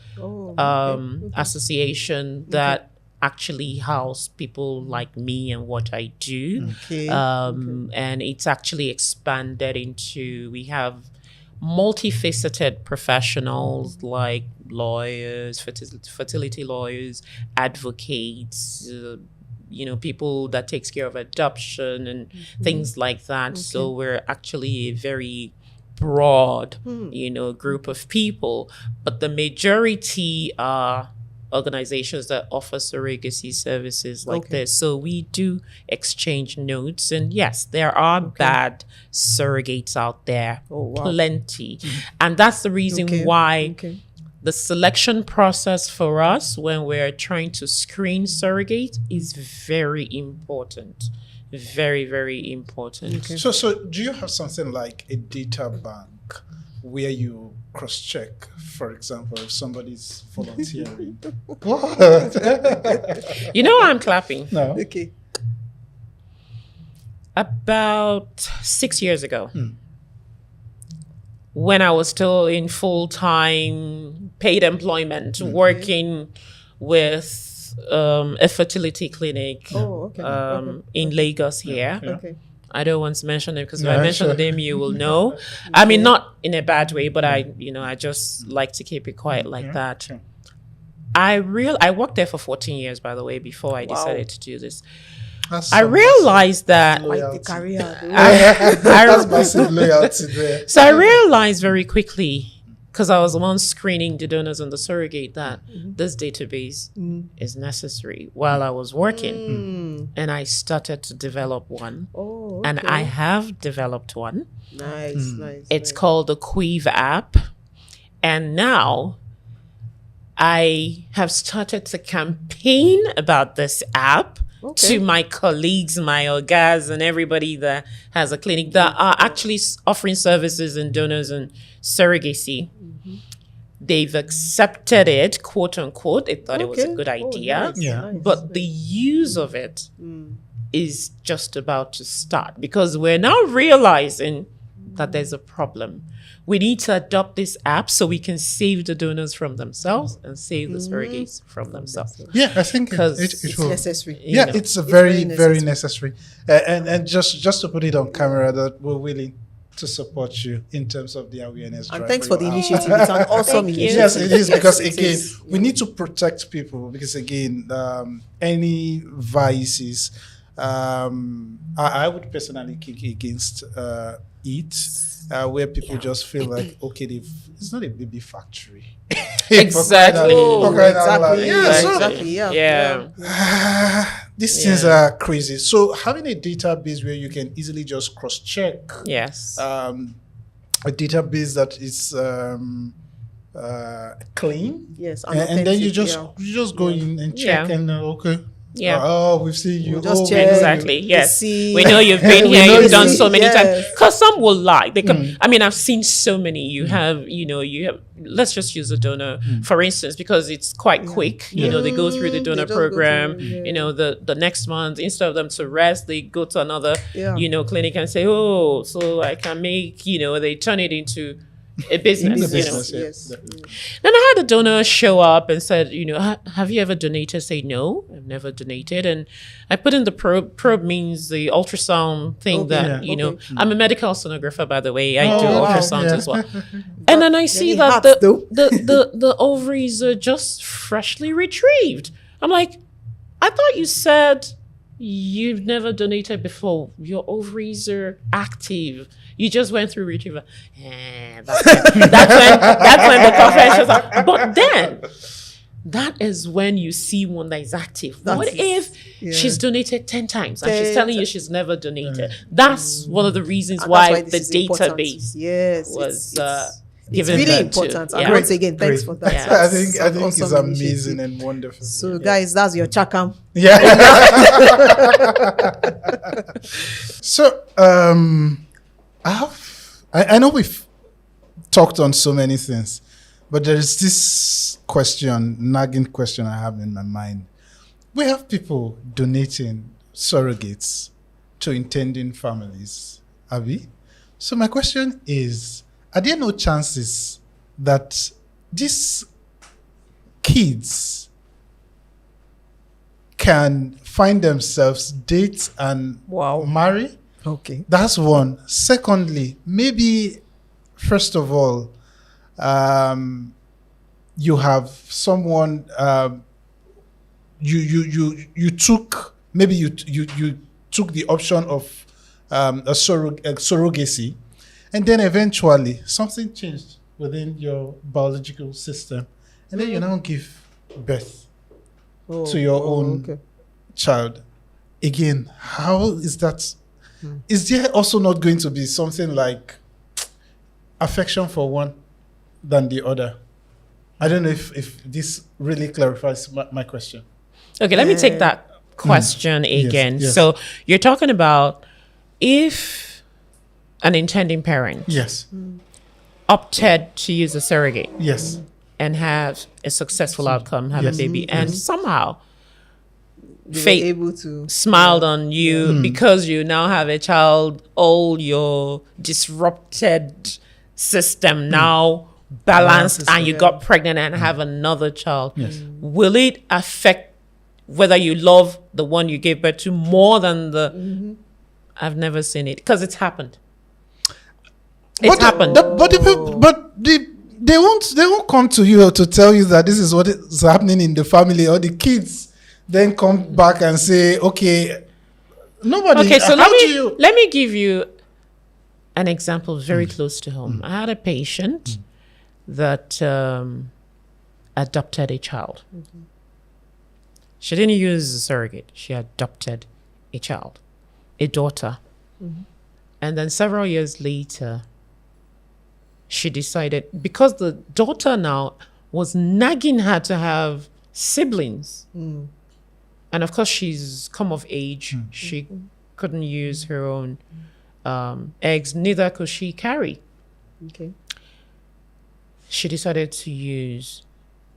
S1: association that actually house people like me and what I do.
S3: Okay.
S1: And it's actually expanded into, we have multifaceted professionals like lawyers, fertility lawyers, advocates, people that takes care of adoption and things like that. So we're actually a very broad, group of people, but the majority are organizations that offer surrogacy services like this. So we do exchange notes, and yes, there are bad surrogates out there, plenty. And that's the reason why the selection process for us when we're trying to screen surrogate is very important. Very, very important.
S2: So do you have something like a data bank where you cross-check, for example, if somebody's volunteering? What?
S1: I'm clapping.
S2: No.
S3: Okay.
S1: About 6 years ago, when I was still in full-time paid employment, working with a fertility clinic in Lagos here.
S3: Okay.
S1: I don't want to mention it because if I mention the name, you will know. I mean, not in a bad way, but I just like to keep it quiet like that. I worked there for 14 years, by the way, before I decided to do this. I realized that
S3: Quite the career.
S2: That's massive loyalty there.
S1: So I realized very quickly, because I was the one screening the donors on the surrogate, that this database is necessary while I was working. And I started to develop one.
S3: Oh,
S1: And I have developed one.
S3: nice.
S1: It's called the Quive app. And now I have started to campaign about this app to my colleagues, my ogas, and everybody that has a clinic that are actually offering services and donors and surrogacy. They've accepted it, quote unquote. They thought it was a good idea.
S3: Nice.
S1: But the use of it is just about to start because we're now realizing that there's a problem. We need to adopt this app so we can save the donors from themselves and save the surrogates from themselves.
S2: Yeah, I think it
S3: It's
S2: will.
S3: necessary.
S2: Yeah, it's very,
S3: very
S2: very necessary. And just to put it on camera, that we're willing to support you in terms of the awareness drive.
S3: And thanks for the initiative. It's an awesome
S1: Thank you.
S3: initiative.
S2: Yes, it is, because
S3: It
S2: again,
S3: is.
S2: we need to protect people because again, any vices, I would personally kick against it, where people just feel like, okay, it's not a baby factory.
S1: Exactly.
S3: Exactly.
S2: Yeah,
S1: Yeah.
S2: These things are crazy. So having a database where you can easily just cross-check,
S1: Yes.
S2: a database that is clean,
S3: Yes,
S2: and then you
S3: authentic,
S2: just go in and check
S1: Yeah.
S2: and okay.
S1: Yeah.
S2: Oh, we've seen you.
S3: We'll just
S2: Oh,
S3: check.
S1: Exactly. Yes.
S3: see-
S1: We know you've been
S2: We
S1: here.
S2: know
S1: You've done
S2: you-
S1: so many times.
S3: yes.
S1: Because some will lie. They come. I mean, I've seen so many. You have. Let's just use a donor for instance, because it's quite quick. They go through the
S3: They
S1: donor
S3: just go
S1: program.
S3: through,
S1: The next month, instead of them to rest, they go to another
S3: Yeah.
S1: clinic and say, oh, so I can make. They turn it into a business.
S2: The business, yeah.
S3: Yes.
S1: Then I had a donor show up and said, have you ever donated? Say, no, I've never donated. And I put in the probe. Probe means the ultrasound thing
S3: Okay,
S1: that,
S3: yeah.
S1: I'm a medical sonographer, by the way. I do
S2: wow,
S1: ultrasounds
S2: yeah.
S1: as well. And then I see
S3: Many
S1: that
S3: hats, though.
S1: the ovaries are just freshly retrieved. I'm like, I thought you said you've never donated before. Your ovaries are active. You just went through retrieval. That's when the conference was on. But then that is when you see one that is active.
S3: That
S1: What
S3: is-
S1: if she's donated 10 times and she's
S3: 10
S1: telling you she's never donated? That's one of the reasons
S3: And that's
S1: why
S3: this
S1: the
S3: is important.
S1: database
S3: Yes,
S1: was
S3: it's
S1: given
S3: really
S1: birth to.
S3: important. And
S1: Yeah.
S3: once again, thanks
S2: Great.
S3: for that.
S1: Yeah.
S2: I
S3: That's
S2: think
S3: an
S2: it's
S3: awesome
S2: amazing
S3: initiative.
S2: and wonderful.
S3: So, guys, that's your chakam.
S2: Yeah. So I know we've talked on so many things, but there is this nagging question I have in my mind. We have people donating surrogates to intending families, Abby. So my question is, are there no chances that these kids can find themselves date and marry?
S3: Okay.
S2: That's one. Secondly, maybe first of all, you have someone you took the option of surrogacy, and then eventually something changed within your biological system, and then you now give birth to your own child. Again, how is that? Is there also not going to be something like affection for one than the other? I don't know if this really clarifies my question.
S1: Okay, let me take that question again.
S2: yes.
S1: So you're talking about if an intending parent
S2: Yes.
S1: opted to use a surrogate
S2: Yes.
S1: and have a successful outcome, have
S2: Yes.
S1: a baby, and somehow
S3: They were
S1: fate
S3: able to
S1: smiled on you because you now have a child, all your disrupted system now balanced, and you got pregnant and have another child.
S2: Yes.
S1: Will it affect whether you love the one you gave birth to more than the I've never seen it, because it's happened. It's happened.
S2: They won't come to you to tell you that this is what is happening in the family, or the kids then come back and say, okay, nobody.
S1: Okay, so
S2: how do you?
S1: let me give you an example very close to home. I had a patient that adopted a child. She didn't use a surrogate. She adopted a child, a daughter. And then several years later, she decided, because the daughter now was nagging her to have siblings. And of course, she's come of age. She couldn't use her own eggs, neither could she carry.
S3: Okay.
S1: She decided to use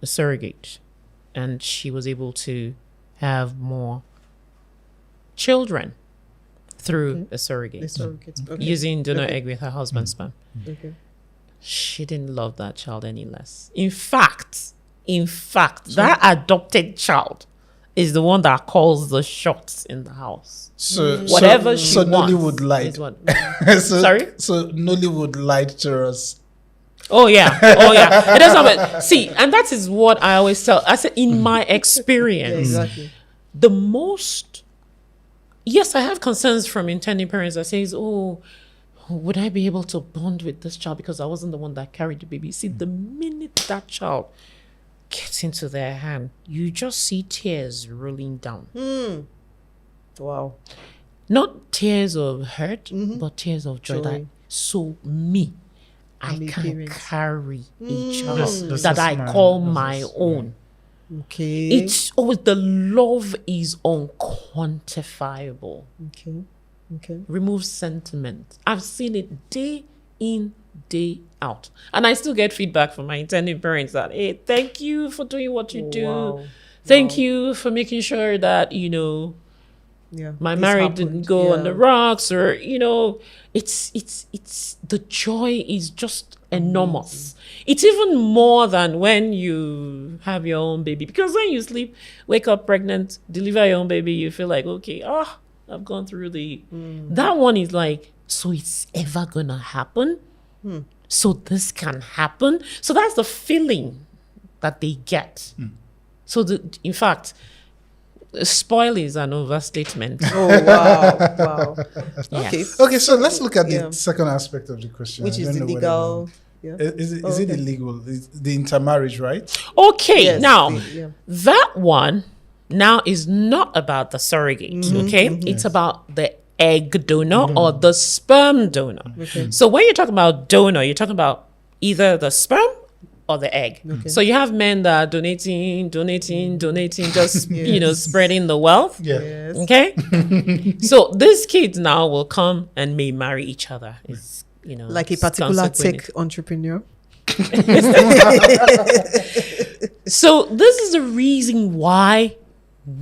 S1: a surrogate, and she was able to have more children through a surrogate,
S3: The surrogate. Okay.
S1: using donor egg with her husband's sperm.
S3: Okay.
S1: She didn't love that child any less. In fact, that adopted child is the one that calls the shots in the house.
S2: So
S1: Whatever
S2: so,
S1: she
S2: so
S1: wants
S2: Nollywood lied.
S1: is what-
S2: Sorry. So Nollywood lied to us.
S1: Oh yeah. It doesn't matter. See, and that is what I always tell. I said, in my experience,
S3: Exactly.
S1: the most, yes, I have concerns from intending parents that says, oh, would I be able to bond with this child because I wasn't the one that carried the baby? See, the minute that child gets into their hand, you just see tears rolling down.
S3: Wow.
S1: Not tears of hurt, but tears of joy.
S3: Joy.
S1: That, so me, I
S3: I'm a
S1: can
S3: parent.
S1: carry a child
S2: This
S1: that
S2: is
S1: I
S2: mine.
S1: call
S2: This
S1: my
S2: is
S1: own.
S3: Okay.
S1: It's always, the love is unquantifiable.
S3: Okay. Okay.
S1: Remove sentiment. I've seen it day in, day out. And I still get feedback from my intending parents that, hey, thank you for doing what you do.
S3: Wow.
S1: Thank you for making sure that, you know,
S3: Yeah.
S1: my
S3: This
S1: marriage
S3: happened.
S1: didn't go on
S3: Yeah.
S1: the rocks, or, you know, it's the joy is just enormous. It's even more than when you have your own baby, because when you sleep, wake up pregnant, deliver your own baby, you feel like, okay, I've gone through that one is like, so it's ever gonna happen. So this can happen. So that's the feeling that they get. So in fact, spoil is an overstatement.
S3: Oh wow.
S1: Yeah.
S3: Okay.
S2: Okay, so let's look at
S3: Yeah.
S2: the second aspect of the question.
S3: Which
S2: I
S3: is
S2: don't
S3: the
S2: know whether-
S3: legal Yeah.
S2: Is it
S3: Okay.
S2: illegal? Is the intermarriage, right?
S1: Okay,
S3: Yes,
S1: now
S3: yeah.
S1: that one now is not about the surrogate, okay? It's about the egg donor or the sperm donor.
S3: Okay.
S1: So when you're talking about donor, you're talking about either the sperm or the egg.
S3: Okay.
S1: So you have men that are donating, just spreading the wealth.
S2: Yeah.
S3: Yes.
S1: Okay. So these kids now will come and may marry each other. It's
S3: Like a
S1: it's
S3: particular
S1: consequent.
S3: tech entrepreneur.
S1: So this is the reason why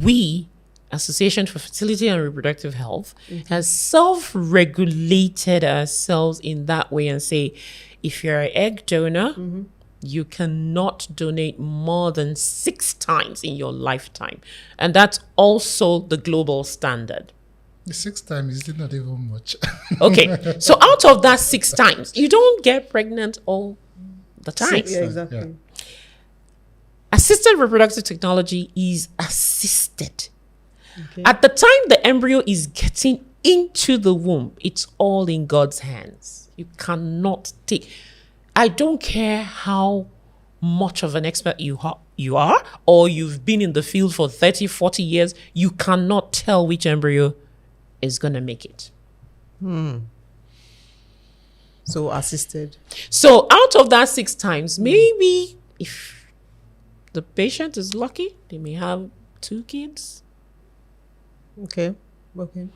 S1: we, Association for Fertility and Reproductive Health, has self-regulated ourselves in that way and say, if you're an egg donor, you cannot donate more than 6 times in your lifetime. And that's also the global standard.
S2: The 6 times is still not even much.
S1: Okay, so out of that 6 times, you don't get pregnant all the time.
S3: Yeah, exactly.
S2: Yeah.
S1: Assisted reproductive technology is assisted.
S3: Okay.
S1: At the time the embryo is getting into the womb, it's all in God's hands. You cannot take. I don't care how much of an expert you are, or you've been in the field for 30, 40 years, you cannot tell which embryo is going to make it.
S3: So assisted.
S1: So out of that 6 times, maybe if the patient is lucky, they may have 2 kids.
S3: Okay. Okay.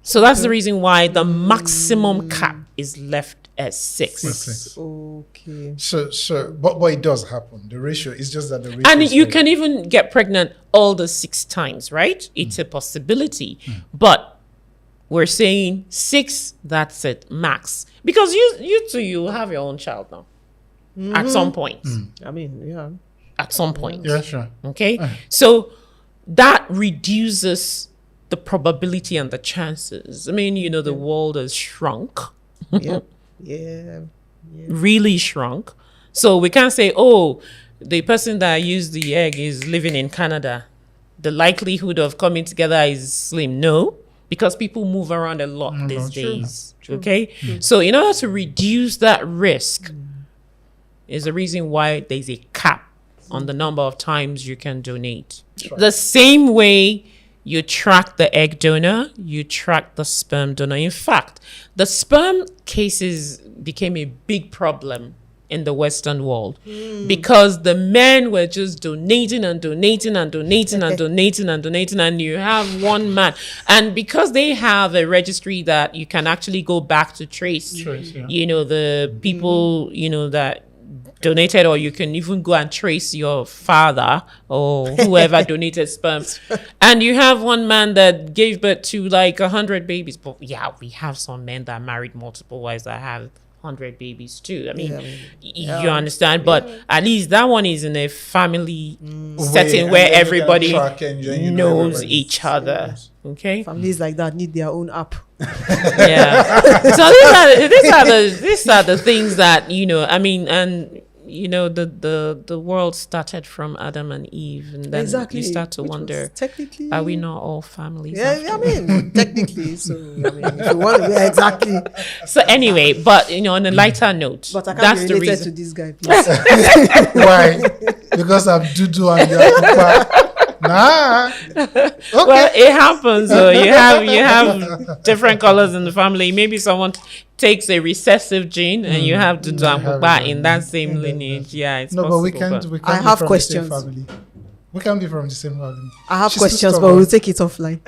S1: So that's the reason why the maximum cap is left at 6.
S2: 6.
S3: Okay.
S2: So, but it does happen. The ratio is just that the ratio.
S1: And
S2: is
S1: you
S2: very-
S1: can even get pregnant all the 6 times, right? It's a possibility. But we're saying 6, that's it, max. Because you have your own child now. At some point.
S3: I mean, yeah.
S1: At some point.
S2: Yeah, sure.
S1: Okay? So that reduces the probability and the chances. I mean, the world has shrunk.
S3: Yeah. Yeah.
S1: Really shrunk. So we can't say, oh, the person that used the egg is living in Canada. The likelihood of coming together is slim. No, because people move around a lot these
S2: true.
S1: days. Okay. So in order to reduce that risk is the reason why there's a cap on the number of times you can donate. The same way you track the egg donor, you track the sperm donor. In fact, the sperm cases became a big problem in the Western world because the men were just donating and donating and donating and donating and donating, and you have one man. And because they have a registry that you can actually go back to trace,
S2: yeah.
S1: the people, that donated, or you can even go and trace your father or whoever donated sperm. And you have one man that gave birth to like 100 babies. But yeah, we have some men that married multiple wives that have 100 babies too. I mean, you understand? But at least that one is in a family setting
S2: and
S1: where
S2: then you can
S1: everybody
S2: track and then
S1: knows
S2: everybody-
S1: each other. Okay.
S3: Families like that need their own app.
S1: Yeah. So these are the things that, I mean, and the world started from Adam and Eve, and then
S3: Exactly.
S1: you start to
S3: Which was
S1: wonder,
S3: technically,
S1: are we not all families?
S3: Yeah,
S1: after
S3: I mean, technically. So, I mean, if you want, yeah, exactly.
S1: So anyway, but on a lighter note,
S3: But I can't
S1: that's
S3: be
S1: the
S3: related to
S1: reason.
S3: this guy, please.
S2: Why? Because I'm Dudu and you're Papa. Nah. Okay.
S1: Well, it happens. You have different colors in the family. Maybe someone takes a recessive gene, and you have Dudu and
S2: have
S1: Papa
S2: it.
S1: in that same lineage. Yeah, it's
S2: No,
S1: possible.
S2: but we can't. We can't
S3: I
S2: be
S3: have
S2: from
S3: questions.
S2: The same family. We can't be from the same family.
S3: I have
S2: She's
S3: questions,
S2: too
S3: but we'll
S2: stubborn.
S3: take it offline.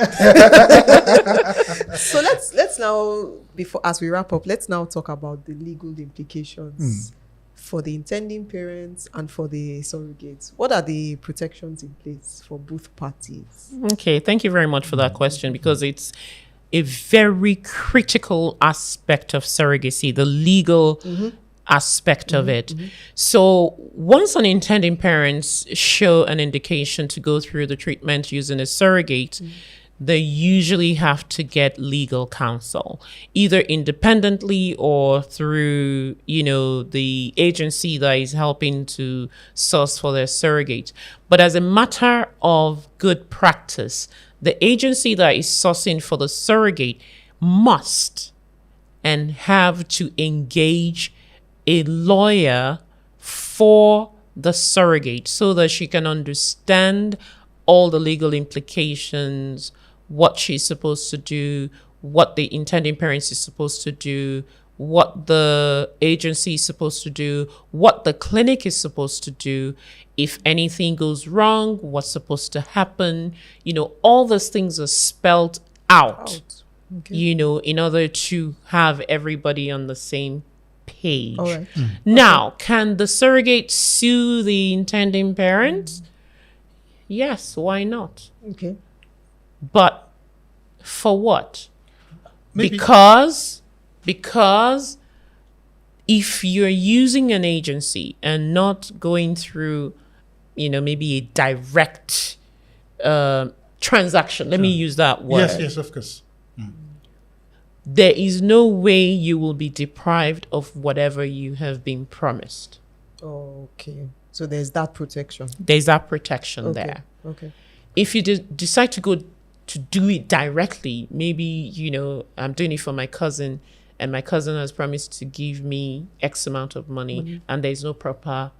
S3: So let's now, before as we wrap up, let's now talk about the legal implications for the intending parents and for the surrogates. What are the protections in place for both parties?
S1: Okay, thank you very much for that question, because it's a very critical aspect of surrogacy, the legal aspect of it. So once an intending parents show an indication to go through the treatment using a surrogate, they usually have to get legal counsel, either independently or through, the agency that is helping to source for their surrogate. But as a matter of good practice, the agency that is sourcing for the surrogate must and have to engage a lawyer for the surrogate so that she can understand all the legal implications, what she's supposed to do, what the intending parents is supposed to do, what the agency is supposed to do, what the clinic is supposed to do. If anything goes wrong, what's supposed to happen. All those things are spelled out.
S3: Okay.
S1: In order to have everybody on the same page.
S3: All right.
S1: Now, can the surrogate sue the intending parent? Yes, why not?
S3: Okay.
S1: But for what?
S2: Maybe-
S1: Because if you're using an agency and not going through, maybe a direct transaction, let me use that word.
S2: Yes, of course.
S1: There is no way you will be deprived of whatever you have been promised.
S3: Okay. So there's that protection.
S1: There's that protection
S3: Okay.
S1: there.
S3: Okay.
S1: If you decide to go to do it directly, maybe, I'm doing it for my cousin and my cousin has promised to give me X amount of money and there's no proper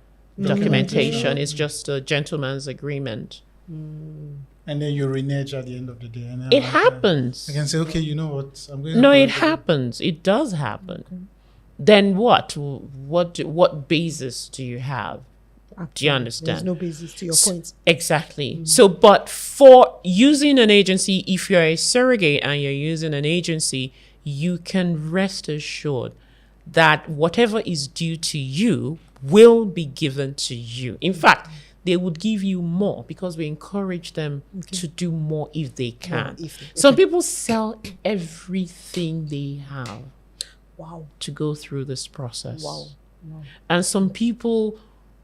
S1: documentation. It's just a gentleman's agreement.
S2: And then you renege at the end of the day. And then
S1: It happens.
S2: I can say, okay, you know what? I'm going
S1: No,
S2: to
S1: it happens. It does happen. Then what? What basis do you have? Do you understand?
S3: There's no basis to your point.
S1: Exactly. So, but for using an agency, if you're a surrogate and you're using an agency, you can rest assured that whatever is due to you will be given to you. In fact, they would give you more because we encourage them to do more if they can. Some people sell everything they have
S3: Wow.
S1: to go through this process.
S3: Wow.
S1: And some people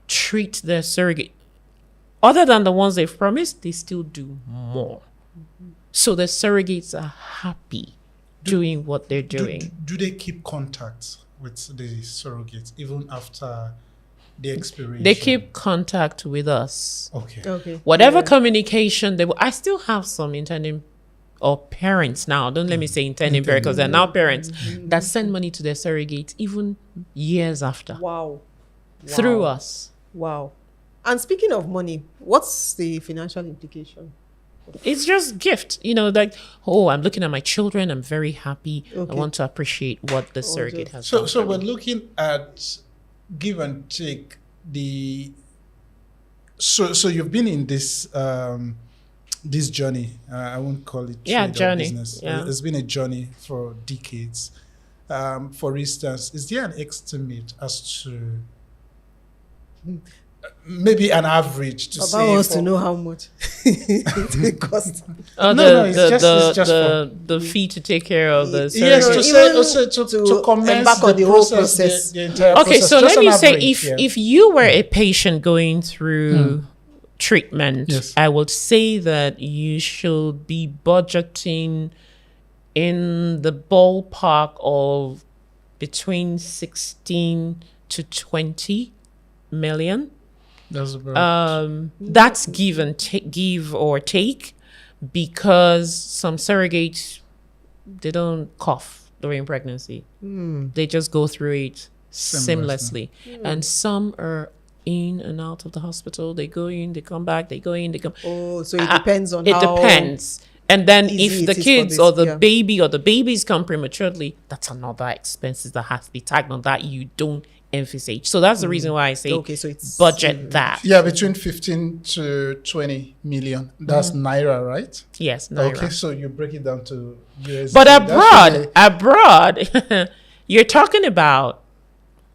S1: treat their surrogate, other than the ones they've promised, they still do more. So the surrogates are happy doing what they're doing.
S2: Do they keep contact with the surrogates even after the expiration?
S1: They keep contact with us.
S2: Okay.
S1: Whatever communication they will. I still have some intending or parents now. Don't let me say intending parents because they're now parents that send money to their surrogates even years after
S3: Wow.
S1: through us.
S3: Wow. And speaking of money, what's the financial implication?
S1: It's just gift, like, oh, I'm looking at my children. I'm very happy. I
S3: Okay.
S1: want to appreciate what the surrogate has
S2: So
S1: done.
S2: so
S1: for
S2: we're
S1: me.
S2: looking at give and take so you've been in this this journey. I won't call it trade or
S1: journey.
S2: business.
S1: Yeah.
S2: It's been a journey for decades. For instance, is there an estimate as to maybe an average to
S3: Baba
S2: say
S3: wants
S2: for-
S3: to know how much it costs.
S1: Oh,
S2: No, it's just
S1: the fee to take care of the
S2: Yes,
S1: surrogate.
S2: to say
S3: Even
S2: also to commence
S3: embark on
S2: the
S3: the whole
S2: process,
S3: process.
S2: the entire
S1: Okay,
S2: process.
S1: so
S2: Just
S1: let
S2: an
S1: me say,
S2: average,
S1: if you were a patient going through treatment,
S2: Yes.
S1: I would say that you should be budgeting in the ballpark of between 16 to 20 million.
S2: That's about
S1: That's give or take, because some surrogates, they don't cough during pregnancy. They just go through it seamlessly. And some are in and out of the hospital. They go in, they come back, they go in, they come.
S3: Oh, so it depends on
S1: It
S3: how
S1: depends. And then
S3: easy
S1: if
S3: it
S1: the
S3: is for
S1: kids
S3: this,
S1: or the
S3: yeah.
S1: baby or the babies come prematurely, that's another expenses that has to be tagged on that you don't envisage. So that's the reason why I say
S3: Okay, so it's
S1: budget that.
S2: yeah, between 15 to 20 million. That's naira, right?
S1: Yes, naira.
S2: Okay, so you break it down to USD.
S1: But
S2: That's
S1: abroad, you're talking about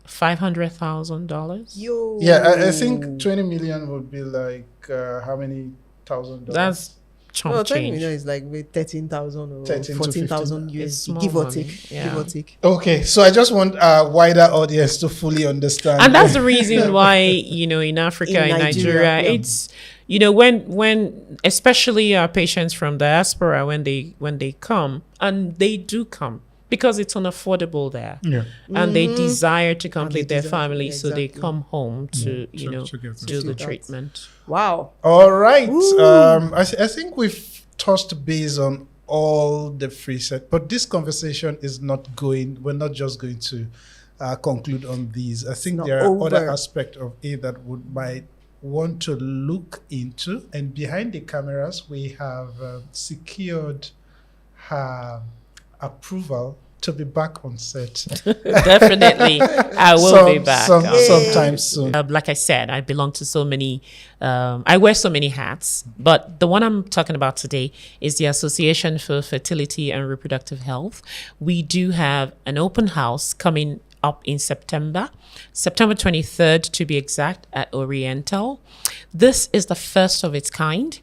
S1: $500,000.
S3: Yo.
S2: yeah, I think 20 million would be like how many $1,000?
S1: That's chump
S3: No, 10
S1: change.
S3: million is like maybe 13,000 or
S2: 13 to
S3: 14,000
S1: It's
S3: USD,
S1: small
S3: give or
S1: money,
S3: take.
S1: yeah.
S3: Give or take.
S2: Okay, so I just want a wider audience to fully understand.
S1: And that's the reason why, in Africa,
S3: In
S1: in
S3: Nigeria,
S1: Nigeria,
S3: yeah.
S1: it's, when especially our patients from diaspora, when they come, and they do come because it's unaffordable there.
S2: Yeah.
S1: And they desire to complete their
S3: desire-
S1: family,
S3: yeah,
S1: so they
S3: exactly.
S1: come home to,
S2: to get this.
S1: do the
S3: that.
S1: treatment.
S3: Wow.
S2: All right. I think we've touched base on all the free set, but this conversation is not going. We're not just going to conclude on these. I think
S3: not
S2: there are other
S3: over.
S2: aspects of it that might want to look into. And behind the cameras, we have secured her approval to be back on set.
S1: Definitely, I will be back.
S2: Sometime soon.
S1: Like I said, I belong to so many, I wear so many hats, but the one I'm talking about today is the Association for Fertility and Reproductive Health. We do have an open house coming up in September 23rd to be exact, at Oriental. This is the first of its kind.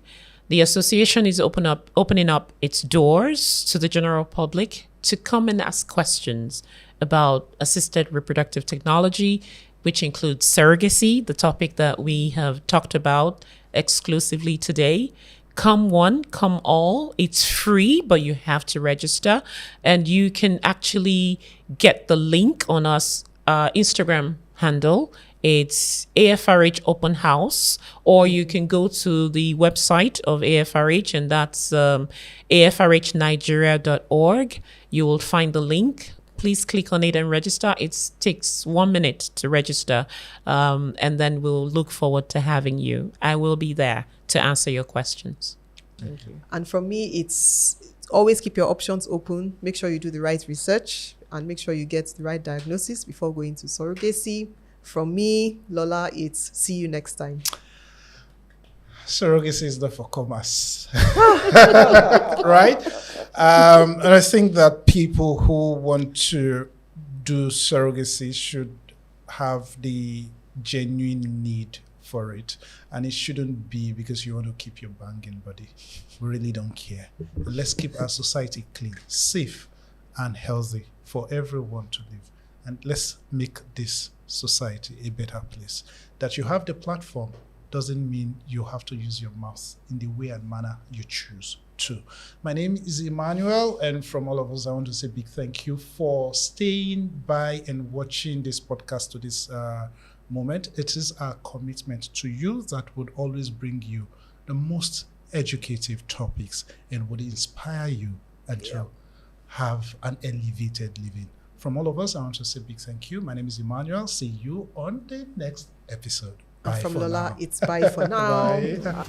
S1: The association is opening up its doors to the general public to come and ask questions about assisted reproductive technology, which includes surrogacy, the topic that we have talked about exclusively today. Come one, come all. It's free, but you have to register. And you can actually get the link on our Instagram handle. It's AFRH Open House, or you can go to the website of AFRH, and that's afrhnigeria.org. You will find the link. Please click on it and register. It takes 1 minute to register, and then we'll look forward to having you. I will be there to answer your questions.
S3: Thank you. And from me, it's always keep your options open. Make sure you do the right research and make sure you get the right diagnosis before going to surrogacy. From me, Lola, it's see you next time.
S2: Surrogacy is not for commerce. Right? And I think that people who want to do surrogacy should have the genuine need for it. And it shouldn't be because you want to keep your banging body. We really don't care. But let's keep our society clean, safe, and healthy for everyone to live. And let's make this society a better place. That you have the platform doesn't mean you have to use your mouth in the way and manner you choose to. My name is Emmanuel, and from all of us, I want to say a big thank you for staying by and watching this podcast to this moment. It is our commitment to you that would always bring you the most educative topics and would inspire you and to have an elevated living. From all of us, I want to say a big thank you. My name is Emmanuel. See you on the next episode. Bye
S3: From
S2: for
S3: Lola,
S2: now.
S3: it's bye for now.
S2: Bye.